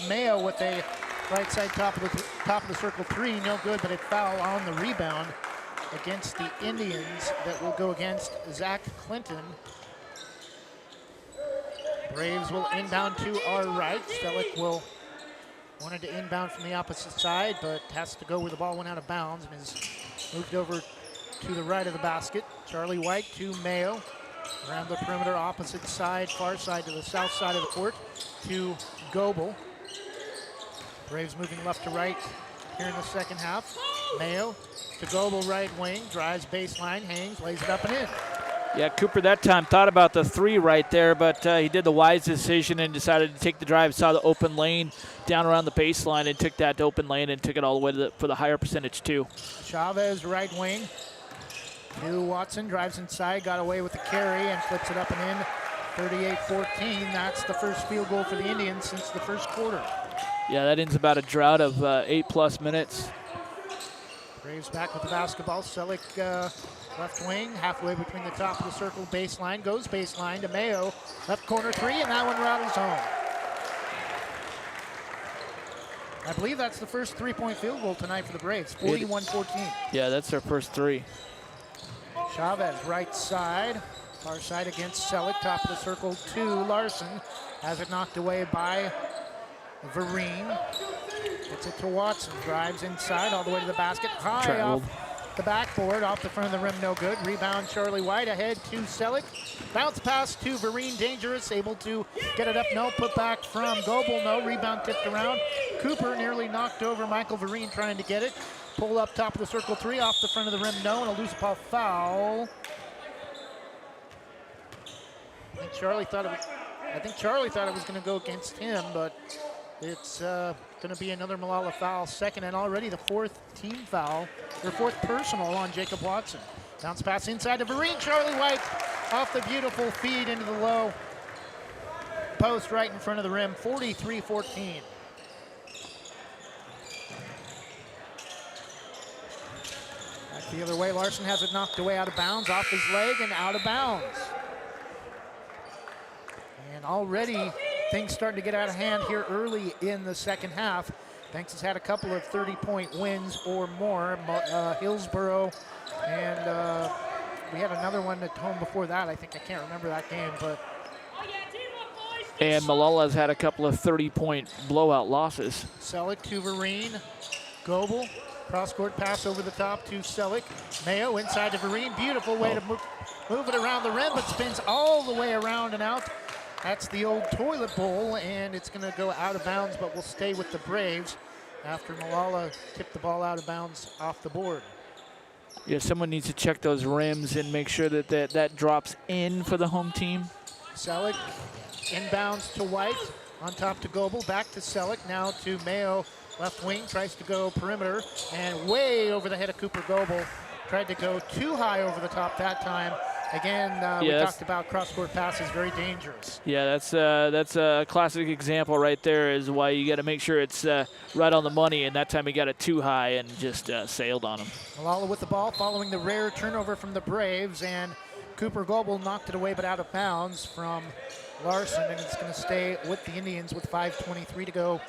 C: Mayo with a right side top of the circle 3, no good, but a foul on the rebound against the Indians that will go against Zach Clinton. Braves will inbound to our right. Selleck wanted to inbound from the opposite side, but has to go where the ball went out of bounds and is moved over to the right of the basket. Charlie White to Mayo. Around the perimeter, opposite side, far side to the south side of the court to Goebel. Braves moving left to right here in the second half. Mayo to Goebel, right wing, drives baseline, hangs, lays it up and in.
D: Yeah, Cooper that time thought about the 3 right there, but he did the wise decision and decided to take the drive, saw the open lane down around the baseline and took that open lane and took it all the way for the higher percentage too.
C: Chavez, right wing. To Watson, drives inside, got away with the carry and flips it up and in. 38-14, that's the first field goal for the Indians since the first quarter.
D: Yeah, that ends about a drought of 8+ minutes.
C: Braves back with the basketball. Selleck left wing, halfway between the top of the circle, baseline, goes baseline to Mayo. Left corner 3, and that one rattles home. I believe that's the first three-point field goal tonight for the Braves, 41-14.
D: Yeah, that's their first three.
C: Chavez, right side. Far side against Selleck, top of the circle to Larson. Has it knocked away by Vereen. Gets it to Watson, drives inside all the way to the basket. High
D: Traveled
C: off the backboard, off the front of the rim, no good. Rebound, Charlie White ahead to Selleck. Bounce pass to Vereen, dangerous, able to get it up, no. Put back from Goebel, no. Rebound tipped around. Cooper nearly knocked over Michael Vereen trying to get it. Pull up top of the circle three, off the front of the rim, no. And a loose ball foul. I think Charlie thought it was going to go against him, but it's going to be another Molalla foul, second, and already the fourth team foul, or fourth personal on Jacob Watson. Bounce pass inside to Vereen. Charlie White off the beautiful feed into the low post right in front of the rim, 43-14. Back the other way, Larson has it knocked away out of bounds, off his leg and out of bounds. And already things starting to get out of hand here early in the second half. Banks has had a couple of 30-point wins or more. Hillsborough, and we had another one at home before that. I can't remember that game, but.
D: And Molalla has had a couple of 30-point blowout losses.
C: Selleck to Vereen. Goebel, cross-court pass over the top to Selleck. Mayo inside to Vereen. Beautiful way to move it around the rim, but spins all the way around and out. That's the old toilet bowl, and it's going to go out of bounds, but will stay with the Braves after Molalla tipped the ball out of bounds off the board.
D: Yeah, someone needs to check those rims and make sure that drops in for the home team.
C: Selleck inbounds to White, on top to Goebel, back to Selleck, now to Mayo, left wing, tries to go perimeter, and way over the head of Cooper Goebel. Tried to go too high over the top that time. Again, we talked about cross-court passes, very dangerous.
D: Yeah, that's a classic example right there, is why you got to make sure it's right on the money, and that time he got it too high and just sailed on him.
C: Molalla with the ball following the rare turnover from the Braves, and Cooper Goebel knocked it away but out of bounds from Larson, and it's going to stay with the Indians with 5:23 to go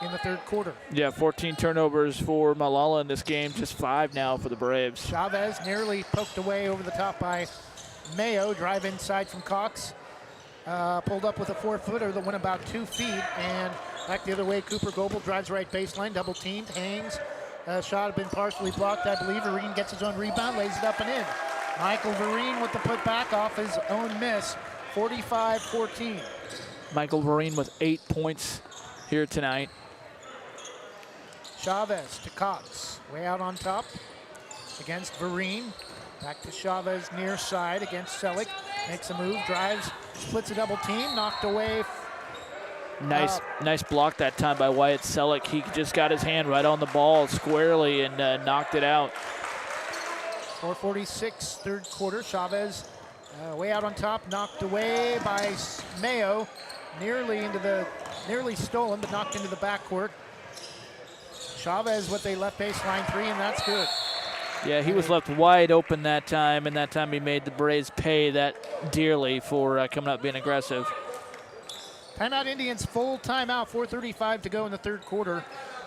C: in the third quarter.
D: Yeah, 14 turnovers for Molalla in this game, just 5 now for the Braves.
C: Chavez nearly poked away over the top by Mayo. Drive inside from Cox. Pulled up with a 4-footer that went about 2 feet, and back the other way, Cooper Goebel drives right baseline, double teamed, hangs. Shot had been partially blocked, I believe. Vereen gets his own rebound, lays it up and in. Michael Vereen with the putback off his own miss, 45-14.
D: Michael Vereen with 8 points here tonight.
C: Chavez to Cox, way out on top against Vereen. Back to Chavez near side against Selleck. Makes a move, drives, splits a double team, knocked away.
D: Nice block that time by Wyatt Selleck. He just got his hand right on the ball squarely and knocked it out.
C: 4:46, third quarter. Chavez way out on top, knocked away by Mayo. Nearly stolen, but knocked into the backcourt. Chavez with a left baseline three, and that's good.
D: Yeah, he was left wide open that time, and that time he made the Braves pay that dearly for coming up being aggressive.
C: Timeout Indians, full timeout, 4:35 to go in the third quarter.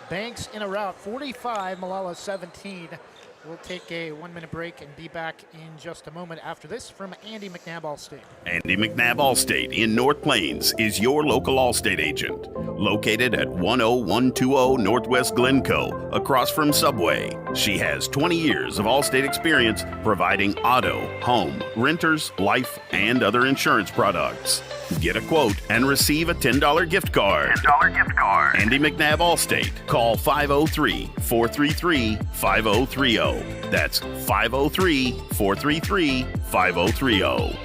C: Banks in a rout, 45, Molalla 17. We'll take a 1-minute break and be back in just a moment after this from Andy McNabb Allstate.
N: Andy McNabb Allstate in North Plains is your local Allstate agent. Located at 10120 Northwest Glencoe, across from Subway. She has 20 years of Allstate experience providing auto, home, renters, life, and other insurance products. Get a quote and receive a $10 gift card. Andy McNabb Allstate. Call 503-433-5030. That's 503-433-5030.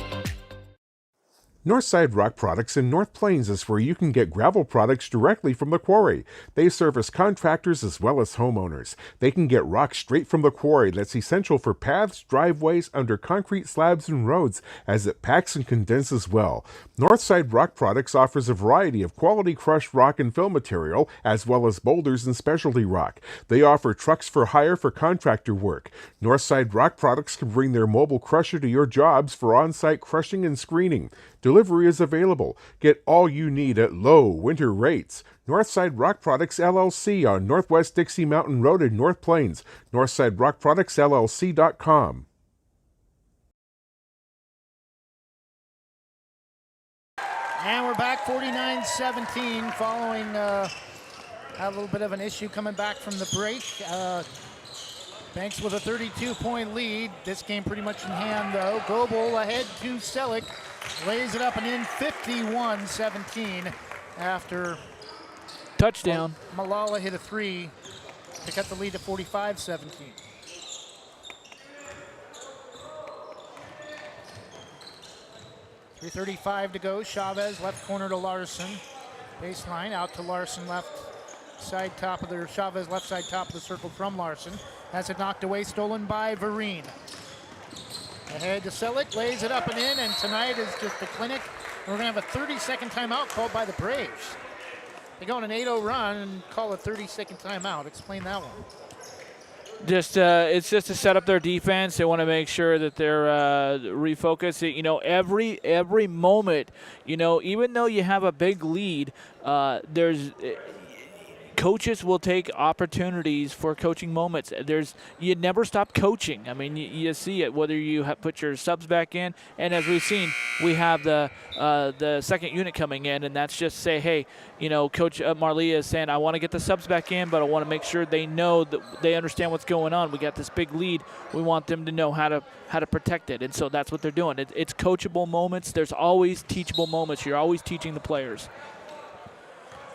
O: Northside Rock Products in North Plains is where you can get gravel products directly from the quarry. They service contractors as well as homeowners. They can get rock straight from the quarry that's essential for paths, driveways, under concrete slabs and roads, as it packs and condenses well. Northside Rock Products offers a variety of quality crushed rock and fill material, as well as boulders and specialty rock. They offer trucks for hire for contractor work. Northside Rock Products can bring their mobile crusher to your jobs for on-site crushing and screening. Delivery is available. Get all you need at low winter rates. Northside Rock Products LLC on Northwest Dixie Mountain Road in North Plains. NorthsideRockProductsLLC.com.
C: And we're back 49-17 following a little bit of an issue coming back from the break. Banks with a 32-point lead. This game pretty much in hand, though. Goebel ahead to Selleck. Lays it up and in 51-17 after
D: touchdown.
C: Molalla hit a three to cut the lead to 45-17. .335 to go. Chavez left corner to Larson. Baseline out to Larson, left side top of the Chavez left side top of the circle from Larson. Has it knocked away, stolen by Vereen. Ahead to Selleck, lays it up and in, and tonight is just a clinic. We're going to have a 30-second timeout called by the Braves. They go on an 8-0 run and call a 30-second timeout. Explain that one.
D: It's just to set up their defense. They want to make sure that they're refocused. You know, every moment, you know, even though you have a big lead, coaches will take opportunities for coaching moments. You never stop coaching. I mean, you see it, whether you put your subs back in, and as we've seen, we have the second unit coming in, and that's just say, hey, you know, Coach Marlia is saying, I want to get the subs back in, but I want to make sure they know that they understand what's going on. We got this big lead. We want them to know how to protect it, and so that's what they're doing. It's coachable moments. There's always teachable moments. You're always teaching the players.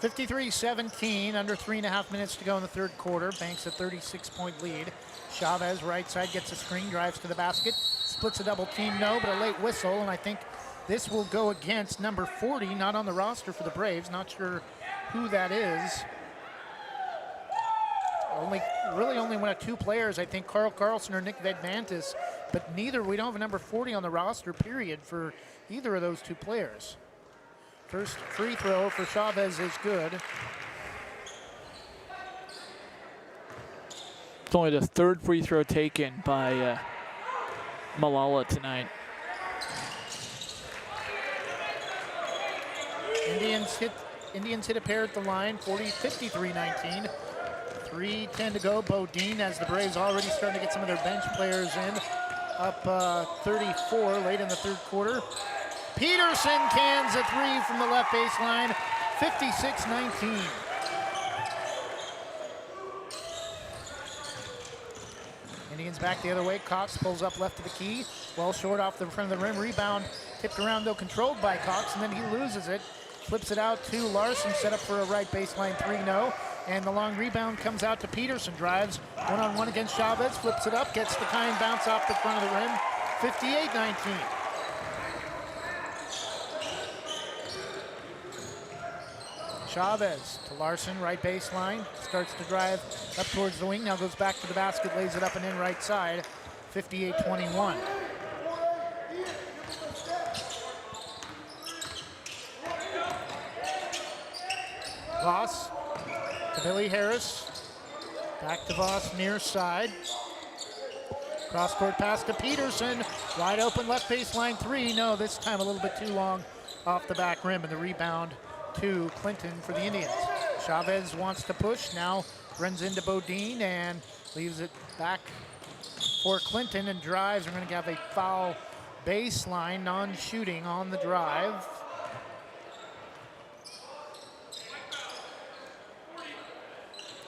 C: 53-17, under 3.5 minutes to go in the third quarter. Banks a 36-point lead. Chavez, right side, gets a screen, drives to the basket, splits a double team, no, but a late whistle, and I think this will go against number 40, not on the roster for the Braves. Not sure who that is. Only one of two players, I think, Carl Carlson or Nick Vedmantis, but we don't have a number 40 on the roster, period, for either of those two players. First free throw for Chavez is good.
D: It's only the third free throw taken by Molalla tonight.
C: Indians hit a pair at the line, 53-19. 3:10 to go. Bodine, as the Braves already starting to get some of their bench players in. Up 34 late in the third quarter. Peterson cans a three from the left baseline, 56-19. Indians back the other way. Cox pulls up left of the key. Well short off the front of the rim. Rebound tipped around, though, controlled by Cox, and then he loses it. Flips it out to Larson, set up for a right baseline three, no. And the long rebound comes out to Peterson. Drives one-on-one against Chavez, flips it up, gets the kind bounce off the front of the rim, 58-19. Chavez to Larson, right baseline, starts to drive up towards the wing, now goes back to the basket, lays it up and in right side, 58-21. Voss to Billy Harris, back to Voss near side. Cross court pass to Peterson, wide open left baseline three, no, this time a little bit too long off the back rim, and the rebound to Clinton for the Indians. Chavez wants to push, now runs into Bodine and leaves it back for Clinton and drives. We're going to have a foul baseline, non-shooting on the drive.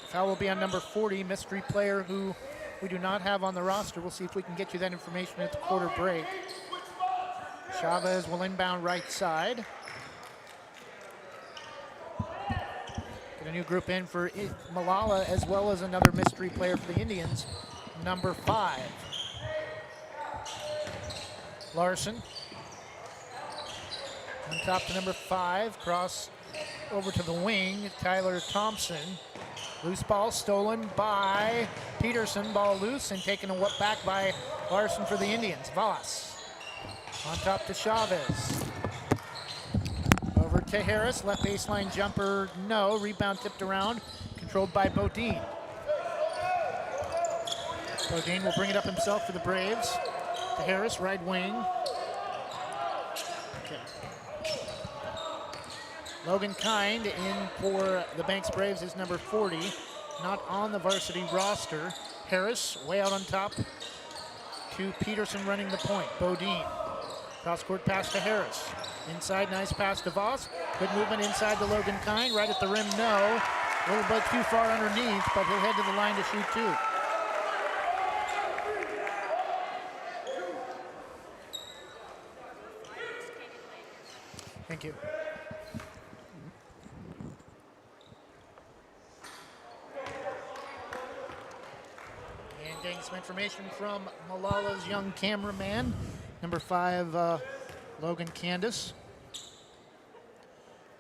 C: Foul will be on number 40, mystery player who we do not have on the roster. We'll see if we can get you that information at the quarter break. Chavez will inbound right side. Get a new group in for Molalla, as well as another mystery player for the Indians, number 5. Larson. On top to number 5, cross over to the wing, Tyler Thompson. Loose ball stolen by Peterson, ball loose and taken back by Larson for the Indians. Voss on top to Chavez. Over to Harris, left baseline jumper, no. Rebound tipped around, controlled by Bodine. Bodine will bring it up himself for the Braves. To Harris, right wing. Okay. Logan Kind in for the Banks Braves is number 40, not on the varsity roster. Harris way out on top to Peterson running the point. Bodine. Cross-court pass to Harris. Inside, nice pass to Voss. Good movement inside to Logan Kind. Right at the rim, no. A little bit too far underneath, but he'll head to the line to shoot two. Thank you. And getting some information from Mollalla's young cameraman, number 5, Logan Candace.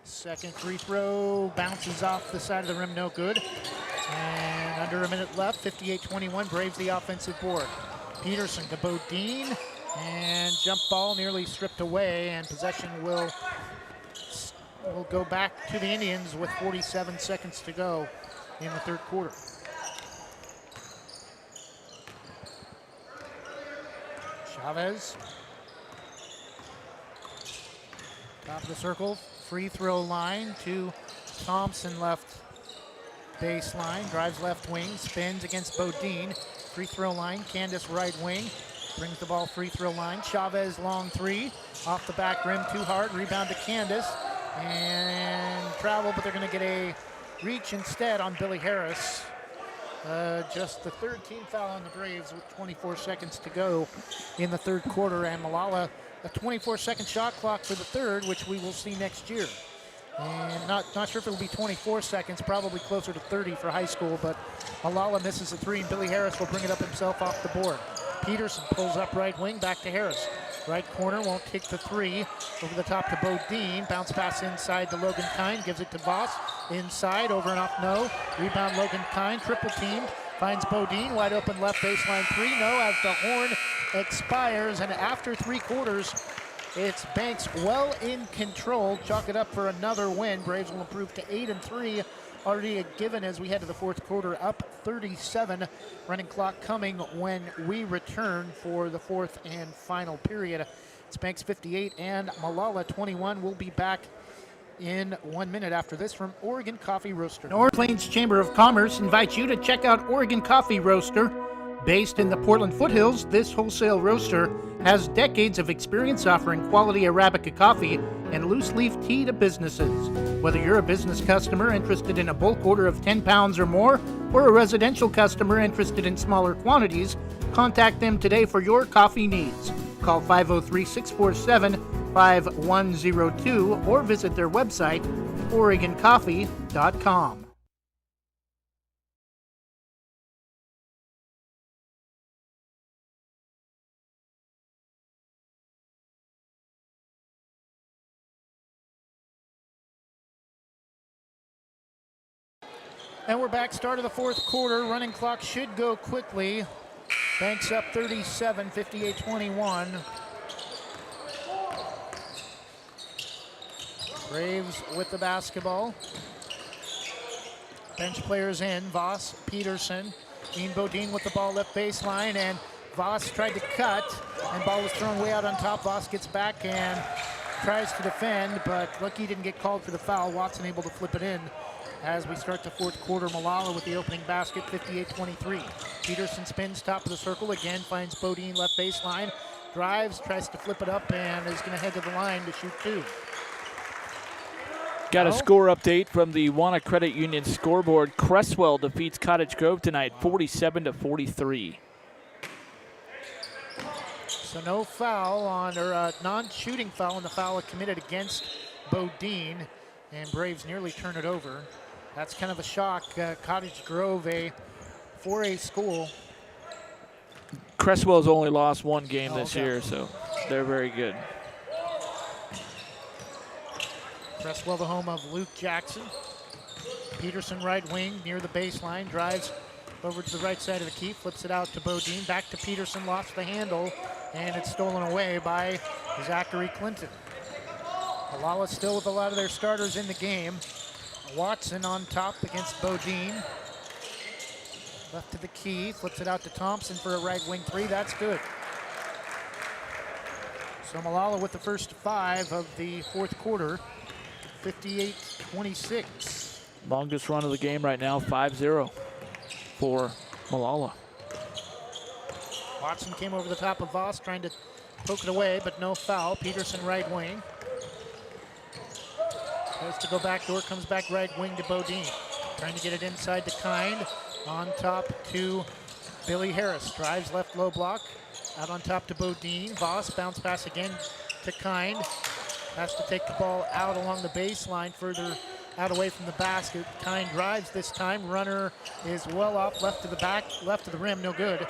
C: Second free throw bounces off the side of the rim, no good. And under a minute left, 58-21, Braves the offensive board. Peterson to Bodine, and jump ball nearly stripped away, and possession will go back to the Indians with 47 seconds to go in the third quarter. Chavez. Top of the circle, free throw line to Thompson left baseline, drives left wing, spins against Bodine. Free throw line, Candace right wing, brings the ball free throw line. Chavez long three, off the back rim too hard, rebound to Candace, and travel, but they're gonna get a reach instead on Billy Harris. Just the third team foul on the Braves with 24 seconds to go in the third quarter, and Molalla a 24-second shot clock for the third, which we will see next year. And not sure if it'll be 24 seconds, probably closer to 30 for high school, but Molalla misses a three, and Billy Harris will bring it up himself off the board. Peterson pulls up right wing, back to Harris. Right corner, won't take the three. Over the top to Bodine. Bounce pass inside to Logan Kind. Gives it to Voss. Inside, over and up, no. Rebound Logan Kind, triple teamed. Finds Bodine, wide open left baseline three. No, as the horn expires. And after three quarters, it's Banks well in control. Chalk it up for another win. Braves will improve to 8-3. Already a given as we head to the fourth quarter, up 37. Running clock coming when we return for the fourth and final period. It's Banks 58 and Molalla 21. We'll be back in 1 minute after this from Oregon Coffee Roaster. North Plains Chamber of Commerce invites you to check out Oregon Coffee Roaster. Based in the Portland foothills, this wholesale roaster has decades of experience offering quality Arabica coffee and loose leaf tea to businesses. Whether you're a business customer interested in a bulk order of 10 pounds or more, or a residential customer interested in smaller quantities, contact them today for your coffee needs. Call 503-647-5102 or visit their website, OregonCoffee.com. And we're back, start of the fourth quarter. Running clock should go quickly. Banks up 37, 58-21. Braves with the basketball. Bench players in, Voss, Peterson. Ian Bodine with the ball left baseline, and Voss tried to cut, and ball was thrown way out on top. Voss gets back and tries to defend, but lucky he didn't get called for the foul. Watson able to flip it in. As we start the fourth quarter, Molalla with the opening basket, 58-23. Peterson spins top of the circle again, finds Bodine left baseline, drives, tries to flip it up, and is going to head to the line to shoot two.
D: Got a score update from the Wana Credit Union scoreboard. Cresswell defeats Cottage Grove tonight, 47-43.
C: So no foul on, or non-shooting foul on the foul committed against Bodine, and Braves nearly turn it over. That's kind of a shock. Cottage Grove, a 4A school.
D: Cresswell's only lost one game this year, so they're very good.
C: Cresswell, the home of Luke Jackson. Peterson right wing near the baseline, drives over to the right side of the key, flips it out to Bodine, back to Peterson, lost the handle, and it's stolen away by Zachary Clinton. Molalla still with a lot of their starters in the game. Watson on top against Bodine. Left to the key, flips it out to Thompson for a right wing three. That's good. So Molalla with the first 5 of the fourth quarter, 58-26.
D: Longest run of the game right now, 5-0 for Molalla.
C: Watson came over the top of Voss, trying to poke it away, but no foul. Peterson right wing. Tries to go back door, comes back right wing to Bodine. Trying to get it inside to Kind. On top to Billy Harris. Drives left low block. Out on top to Bodine. Voss bounce pass again to Kind. Has to take the ball out along the baseline, further out away from the basket. Kind drives this time. Runner is well off, left to the back, left to the rim, no good.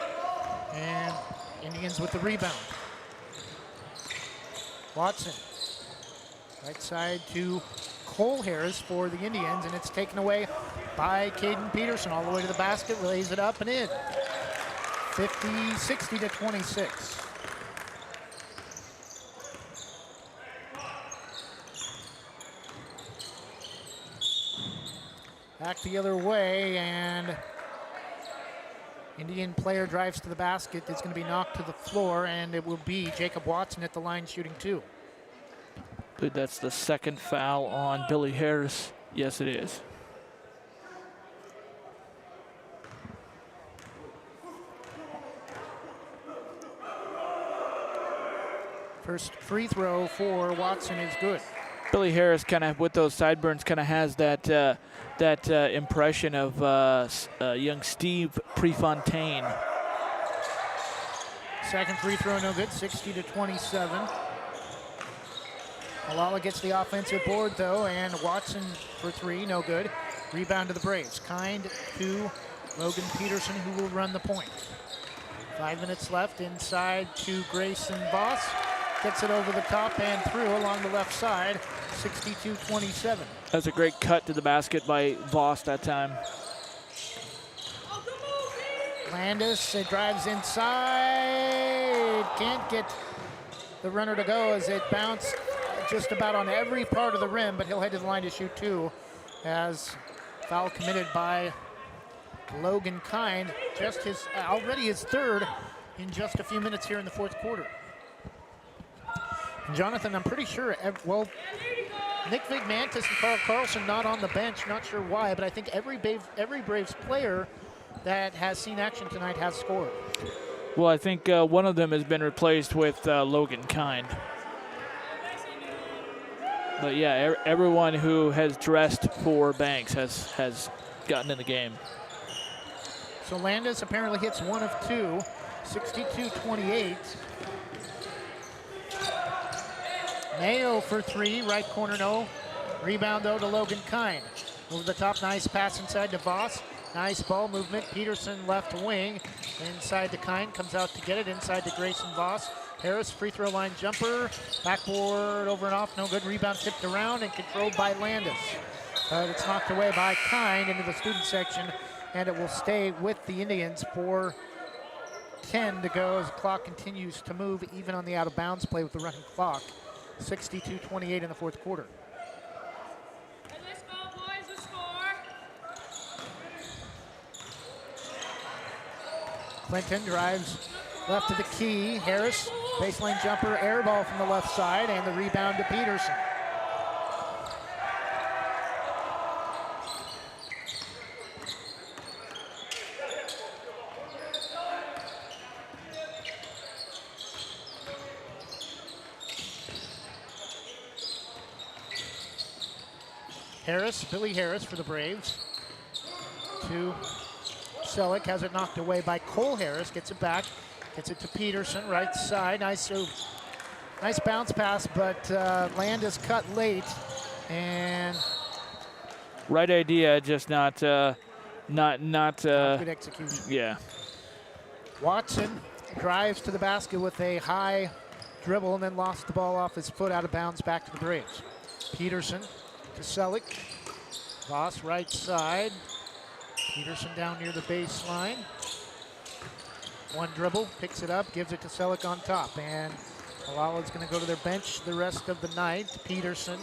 C: And Indians with the rebound. Watson. Right side to Cole Harris for the Indians, and it's taken away by Hayden Peterson all the way to the basket, lays it up and in. 60-26. Back the other way, and Indian player drives to the basket. It's going to be knocked to the floor, and it will be Jacob Watson at the line shooting 2.
D: I believe that's the second foul on Billy Harris. Yes, it is.
C: First free throw for Watson is good.
D: Billy Harris kind of, with those sideburns, kind of has that impression of young Steve Prefontaine.
C: Second free throw, no good, 60-27. Molalla gets the offensive board, though, and Watson for 3, no good. Rebound to the Braves. Kind to Logan Peterson, who will run the point. 5 minutes left, inside to Grayson Voss. Gets it over the top and through along the left side, 62-27.
D: That's a great cut to the basket by Voss that time.
C: Landis, it drives inside. Can't get the runner to go as it bounced just about on every part of the rim, but he'll head to the line to shoot 2 as foul committed by Logan Kind. Just already his 3rd in just a few minutes here in the fourth quarter. Jonathan, I'm pretty sure, Nick Vigmantis and Carl Carlson not on the bench, not sure why, but I think every Braves player that has seen action tonight has scored.
D: Well, I think one of them has been replaced with Logan Kind. But yeah, everyone who has dressed for Banks has gotten in the game.
C: So Landis apparently hits 1 of 2, 62-28. Mayo for 3, right corner, no. Rebound, though, to Logan Kind. Over the top, nice pass inside to Voss. Nice ball movement. Peterson left wing. Inside to Kind, comes out to get it. Inside to Grayson Voss. Harris, free throw line jumper. Backboard over and off, no good. Rebound tipped around and controlled by Landis. But it's knocked away by Kind into the student section, and it will stay with the Indians for 10 to go as the clock continues to move, even on the out-of-bounds play with the running clock. 62-28 in the fourth quarter.
P: Let's go, boys, let's score.
C: Clinton drives left to the key. Harris, baseline jumper, air ball from the left side, and the rebound to Peterson. Harris, Billy Harris for the Braves. To Selleck, has it knocked away by Cole Harris, gets it back, gets it to Peterson, right side. Nice bounce pass, but Landis cut late, and
D: right idea, just not good
C: execution.
D: Yeah.
C: Watson drives to the basket with a high dribble and then lost the ball off his foot out of bounds back to the Braves. Peterson to Selleck. Voss right side. Peterson down near the baseline. One dribble, picks it up, gives it to Selleck on top. And Molalla is going to go to their bench the rest of the night. Peterson.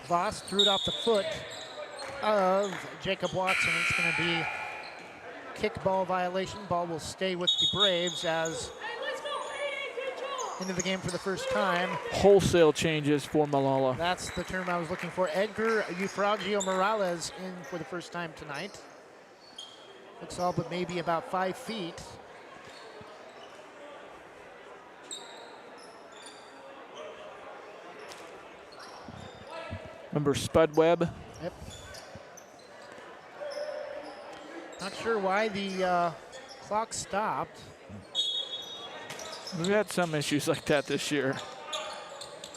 C: Voss threw it off the foot of Jacob Watson. It's going to be kickball violation. Ball will stay with the Braves as into the game for the first time.
D: Wholesale changes for Molalla.
C: That's the term I was looking for. Edgar Eufragio Morales in for the first time tonight. Looks all but maybe about 5 feet.
D: Remember Spud Webb?
C: Yep. Not sure why the clock stopped.
D: We've had some issues like that this year.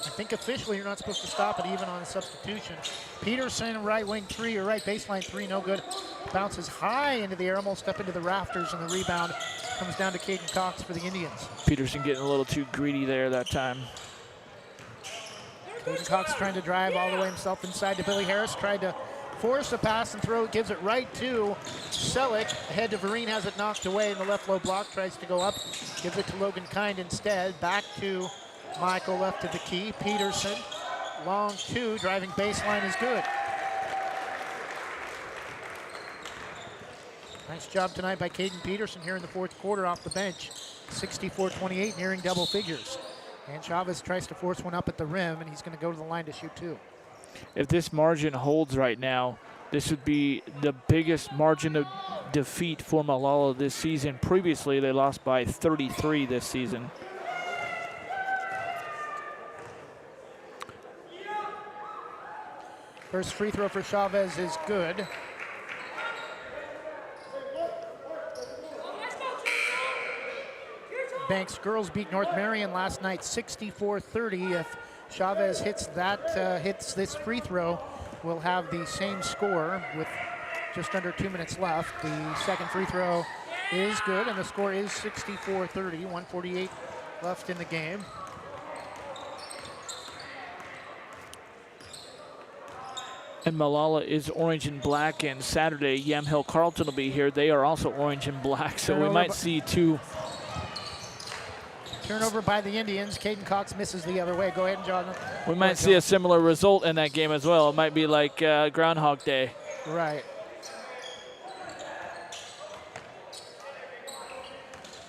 C: I think officially you're not supposed to stop it even on a substitution. Peterson, right wing three or right baseline three, no good. Bounces high into the air, almost up into the rafters, and the rebound comes down to Caden Cox for the Indians.
D: Peterson getting a little too greedy there that time.
C: Caden Cox trying to drive all the way himself inside to Billy Harris, tried to force a pass and throw, gives it right to Selleck. Ahead to Vereen, has it knocked away in the left low block, tries to go up, gives it to Logan Kind instead. Back to Michael, left to the key. Peterson, long two, driving baseline is good. Nice job tonight by Hayden Peterson here in the fourth quarter off the bench. 64-28, nearing double figures. And Chavez tries to force one up at the rim, and he's going to go to the line to shoot two.
D: If this margin holds right now, this would be the biggest margin of defeat for Molalla this season. Previously, they lost by 33 this season.
C: First free throw for Chavez is good. Banks girls beat North Marion last night 64-30. If Chavez hits this free throw, we'll have the same score with just under 2 minutes left. The second free throw is good, and the score is 64-30, 1:48 left in the game.
D: And Molalla is orange and black, and Saturday, Yamhill Carlton will be here. They are also orange and black, so we might see two.
C: Turnover by the Indians. Caden Cox misses the other way. Go ahead, John.
D: We might see a similar result in that game as well. It might be like Groundhog Day.
C: Right.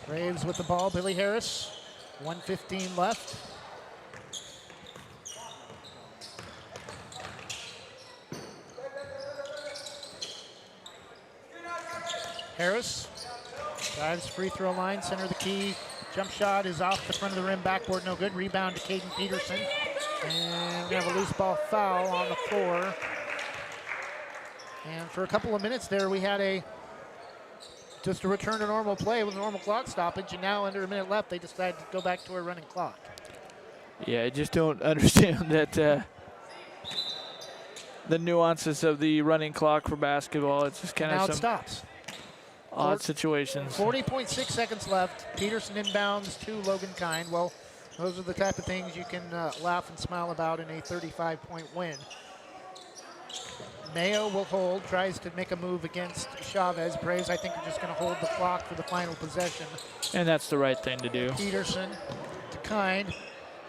C: Braves with the ball. Billy Harris. 1:15 left. Harris drives free throw line, center of the key. Jump shot is off the front of the rim, backboard no good. Rebound to Hayden Peterson. And we have a loose ball foul on the floor. And for a couple of minutes there, we had just a return to normal play with a normal clock stoppage. And now under a minute left, they decided to go back to a running clock.
D: Yeah, I just don't understand that the nuances of the running clock for basketball. It's just kind of some
C: it stops.
D: Odd situations.
C: 40.6 seconds left. Peterson inbounds to Logan Kind. Well, those are the type of things you can laugh and smile about in a 35-point win. Mayo will hold, tries to make a move against Chavez. Braves, I think, are just going to hold the clock for the final possession.
D: And that's the right thing to do.
C: Peterson to Kind.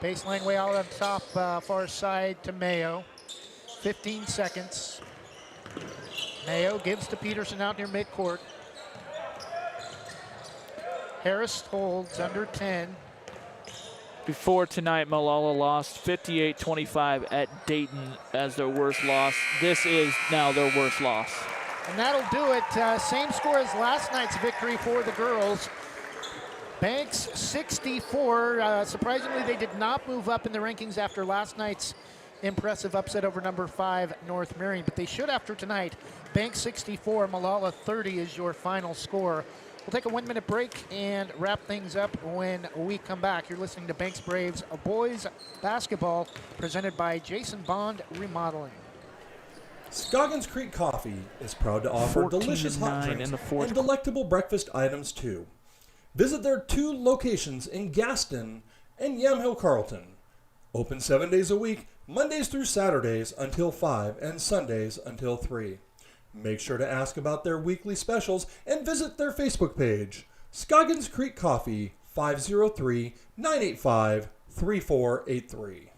C: Baseline way out on top, far side to Mayo. 15 seconds. Mayo gives to Peterson out near midcourt. Harris holds under 10.
D: Before tonight, Molalla lost 58-25 at Dayton as their worst loss. This is now their worst loss.
C: And that'll do it. Same score as last night's victory for the girls. Banks 64. Surprisingly, they did not move up in the rankings after last night's impressive upset over number 5 North Marion, but they should after tonight. Banks 64, Molalla 30 is your final score. We'll take a 1-minute break and wrap things up when we come back. You're listening to Banks Braves Boys Basketball, presented by Jason Bond Remodeling.
Q: Scoggins Creek Coffee is proud to offer delicious hot drinks and delectable breakfast items too. Visit their 2 locations in Gaston and Yamhill Carlton. Open 7 days a week, Mondays through Saturdays until 5 and Sundays until 3. Make sure to ask about their weekly specials and visit their Facebook page, Scoggins Creek Coffee, 503-985-3483.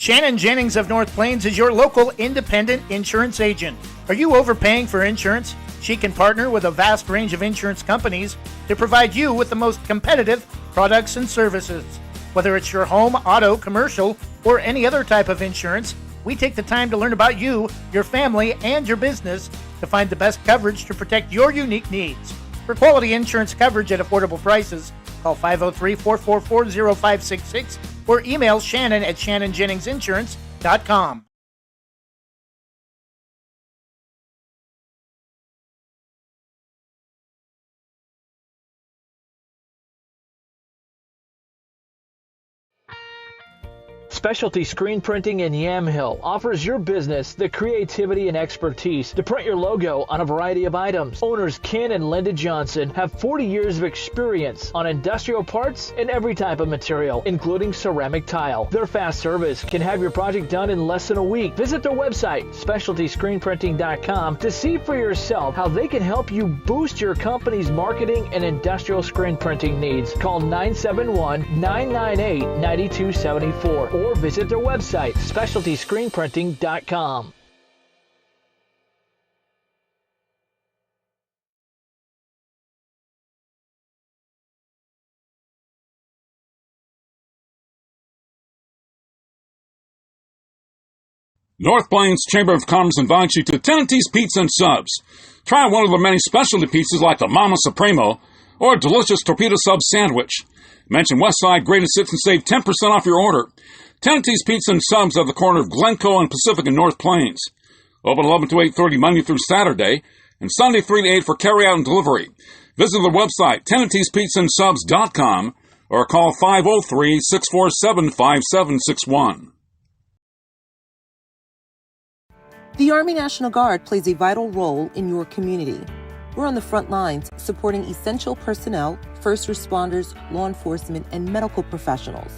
C: Shannon Jennings of North Plains is your local independent insurance agent. Are you overpaying for insurance? She can partner with a vast range of insurance companies to provide you with the most competitive products and services. Whether it's your home, auto, commercial, or any other type of insurance, we take the time to learn about you, your family, and your business to find the best coverage to protect your unique needs. For quality insurance coverage at affordable prices, call 503-444-0566 or email Shannon at shannonjenningsinsurance.com.
D: Specialty Screen Printing in Yamhill offers your business the creativity and expertise to print your logo on a variety of items. Owners Ken and Linda Johnson have 40 years of experience on industrial parts and every type of material, including ceramic tile. Their fast service can have your project done in less than a week. Visit their website, specialtyscreenprinting.com, to see for yourself how they can help you boost your company's marketing and industrial screen printing needs. Call 971-998-9274 or visit their website, specialtyscreenprinting.com.
R: North Plains Chamber of Commerce invites you to Tenante's Pizza and Subs. Try one of the many specialty pizzas like the Mama Supremo or a delicious torpedo sub sandwich. Mention Westside Greatest Hits and save 10% off your order. Tenante's Pizza and Subs at the corner of Glencoe and Pacific in North Plains. Open 11 to 8:30 Monday through Saturday, and Sunday 3 to 8 for carry-out and delivery. Visit their website, tenantespizzaandsubs.com, or call 503-647-5761.
S: The Army National Guard plays a vital role in your community. We're on the front lines supporting essential personnel, first responders, law enforcement, and medical professionals,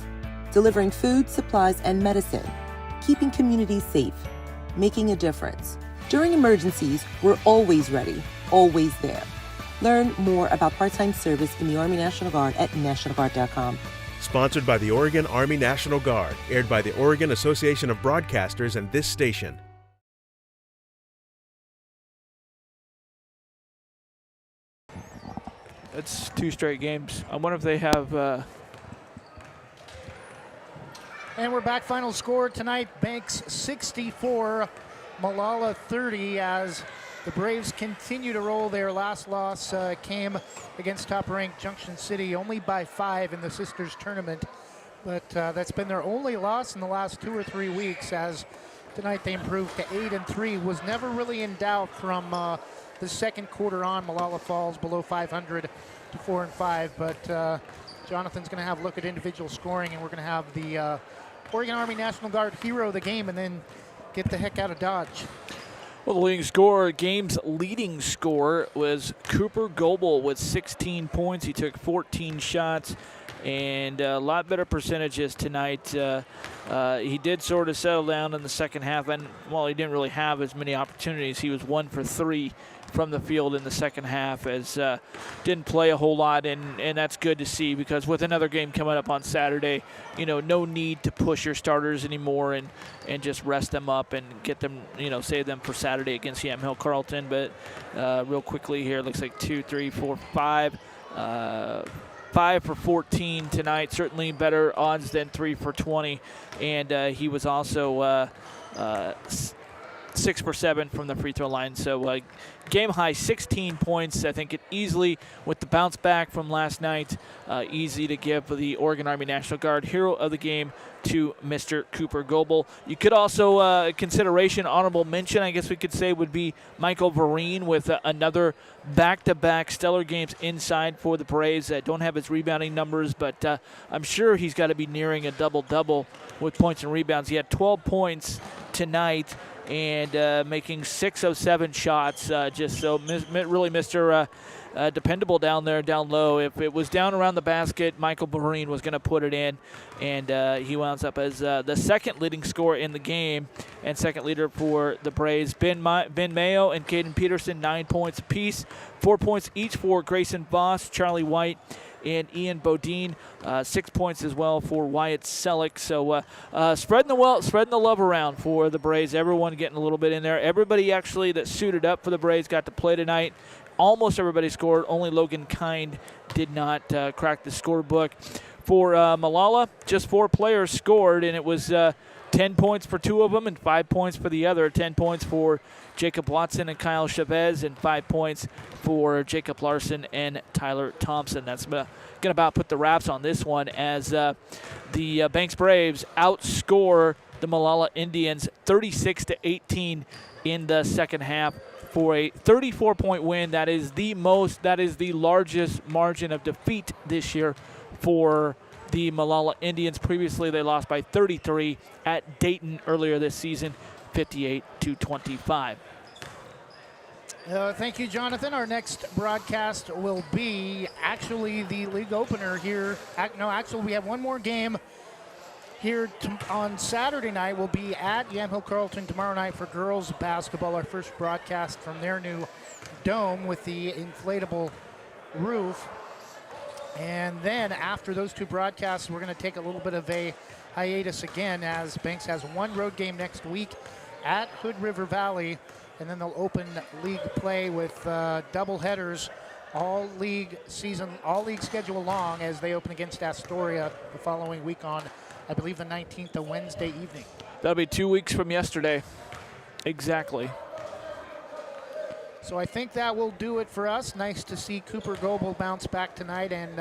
S: delivering food, supplies, and medicine, keeping communities safe, making a difference. During emergencies, we're always ready, always there. Learn more about part-time service in the Army National Guard at nationalguard.com.
T: Sponsored by the Oregon Army National Guard, aired by the Oregon Association of Broadcasters and this station.
D: That's 2 straight games. I wonder if they have...
C: And we're back. Final score tonight, Banks 64, Molalla 30, as the Braves continue to roll. Their last loss came against top-ranked Junction City, only by 5 in the Sisters tournament. But that's been their only loss in the last 2 or 3 weeks, as tonight they improved to 8-3. Was never really in doubt from the second quarter on. Molalla falls below 500 to 4-5, but Jonathan's going to have a look at individual scoring, and we're going to have the Oregon Army National Guard hero of the game and then get the heck out of Dodge.
D: Well, the game's leading scorer was Cooper Goebel with 16 points. He took 14 shots and a lot better percentages tonight. He did sort of settle down in the second half, and while he didn't really have as many opportunities, he was 1 for 3 from the field in the second half, as didn't play a whole lot, and that's good to see, because with another game coming up on Saturday, no need to push your starters anymore and just rest them up and get them, save them for Saturday against Yamhill Carlton. But real quickly here, it looks like 2, 3, 4, 5. 5 for 14 tonight, certainly better odds than 3 for 20, and he was also 6 for 7 from the free throw line. So game high 16 points. I think it easily, with the bounce back from last night, easy to give the Oregon Army National Guard hero of the game to Mr. Cooper Goebel. You could also, consideration, honorable mention, I guess we could say, would be Michael Vereen with another back-to-back stellar games inside for the Braves. Don't have his rebounding numbers, but I'm sure he's got to be nearing a double-double with points and rebounds. He had 12 points tonight and making 6 of 7 shots. Just so really Mr. Dependable down there, down low. If it was down around the basket, Michael Vereen was going to put it in, and he wound up as the second leading scorer in the game and second leader for the Braves. Ben Mayo and Hayden Peterson, 9 points apiece, 4 points each for Grayson Voss, Charlie White, and Ian Bodine. 6 points as well for Wyatt Selleck. So spreading the love around for the Braves. Everyone getting a little bit in there. Everybody actually that suited up for the Braves got to play tonight. Almost everybody scored. Only Logan Kind did not crack the scorebook. For Molalla, just 4 players scored, and it was 10 points for 2 of them and 5 points for the other. 10 points for Jacob Watson and Kyle Chavez, and 5 points for Jacob Larson and Tyler Thompson. That's going to about put the wraps on this one as the Banks Braves outscore the Molalla Indians 36-18 in the second half for a 34-point win. That is the largest margin of defeat this year for the Molalla Indians. Previously, they lost by 33 at Dayton earlier this season, 58-25.
C: Thank you, Jonathan. Our next broadcast will be actually the league opener here. Actually, we have one more game here on Saturday night. We'll be at Yamhill Carlton tomorrow night for girls basketball, our first broadcast from their new dome with the inflatable roof. And then after those 2 broadcasts, we're going to take a little bit of a hiatus again, as Banks has one road game next week at Hood River Valley, and then they'll open league play with double headers all league schedule long as they open against Astoria the following week on, I believe, the 19th, a Wednesday evening.
D: That'll be 2 weeks from yesterday. Exactly.
C: So I think that will do it for us. Nice to see Cooper Goebel bounce back tonight, and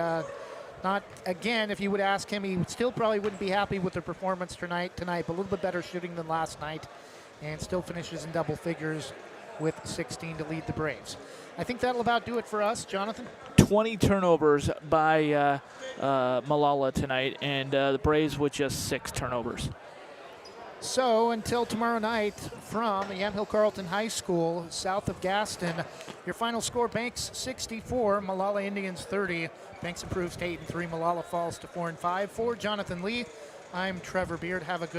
C: not again. If you would ask him, he still probably wouldn't be happy with the performance tonight, but a little bit better shooting than last night, and still finishes in double figures with 16 to lead the Braves. I think that'll about do it for us, Jonathan.
D: 20 turnovers by Molalla tonight, and the Braves with just 6 turnovers.
C: So until tomorrow night from Yamhill Carlton High School, south of Gaston, your final score: Banks 64, Molalla Indians 30. Banks improves to 8-3, Molalla falls to 4-5. For Jonathan Lee, I'm Trevor Beard. Have a good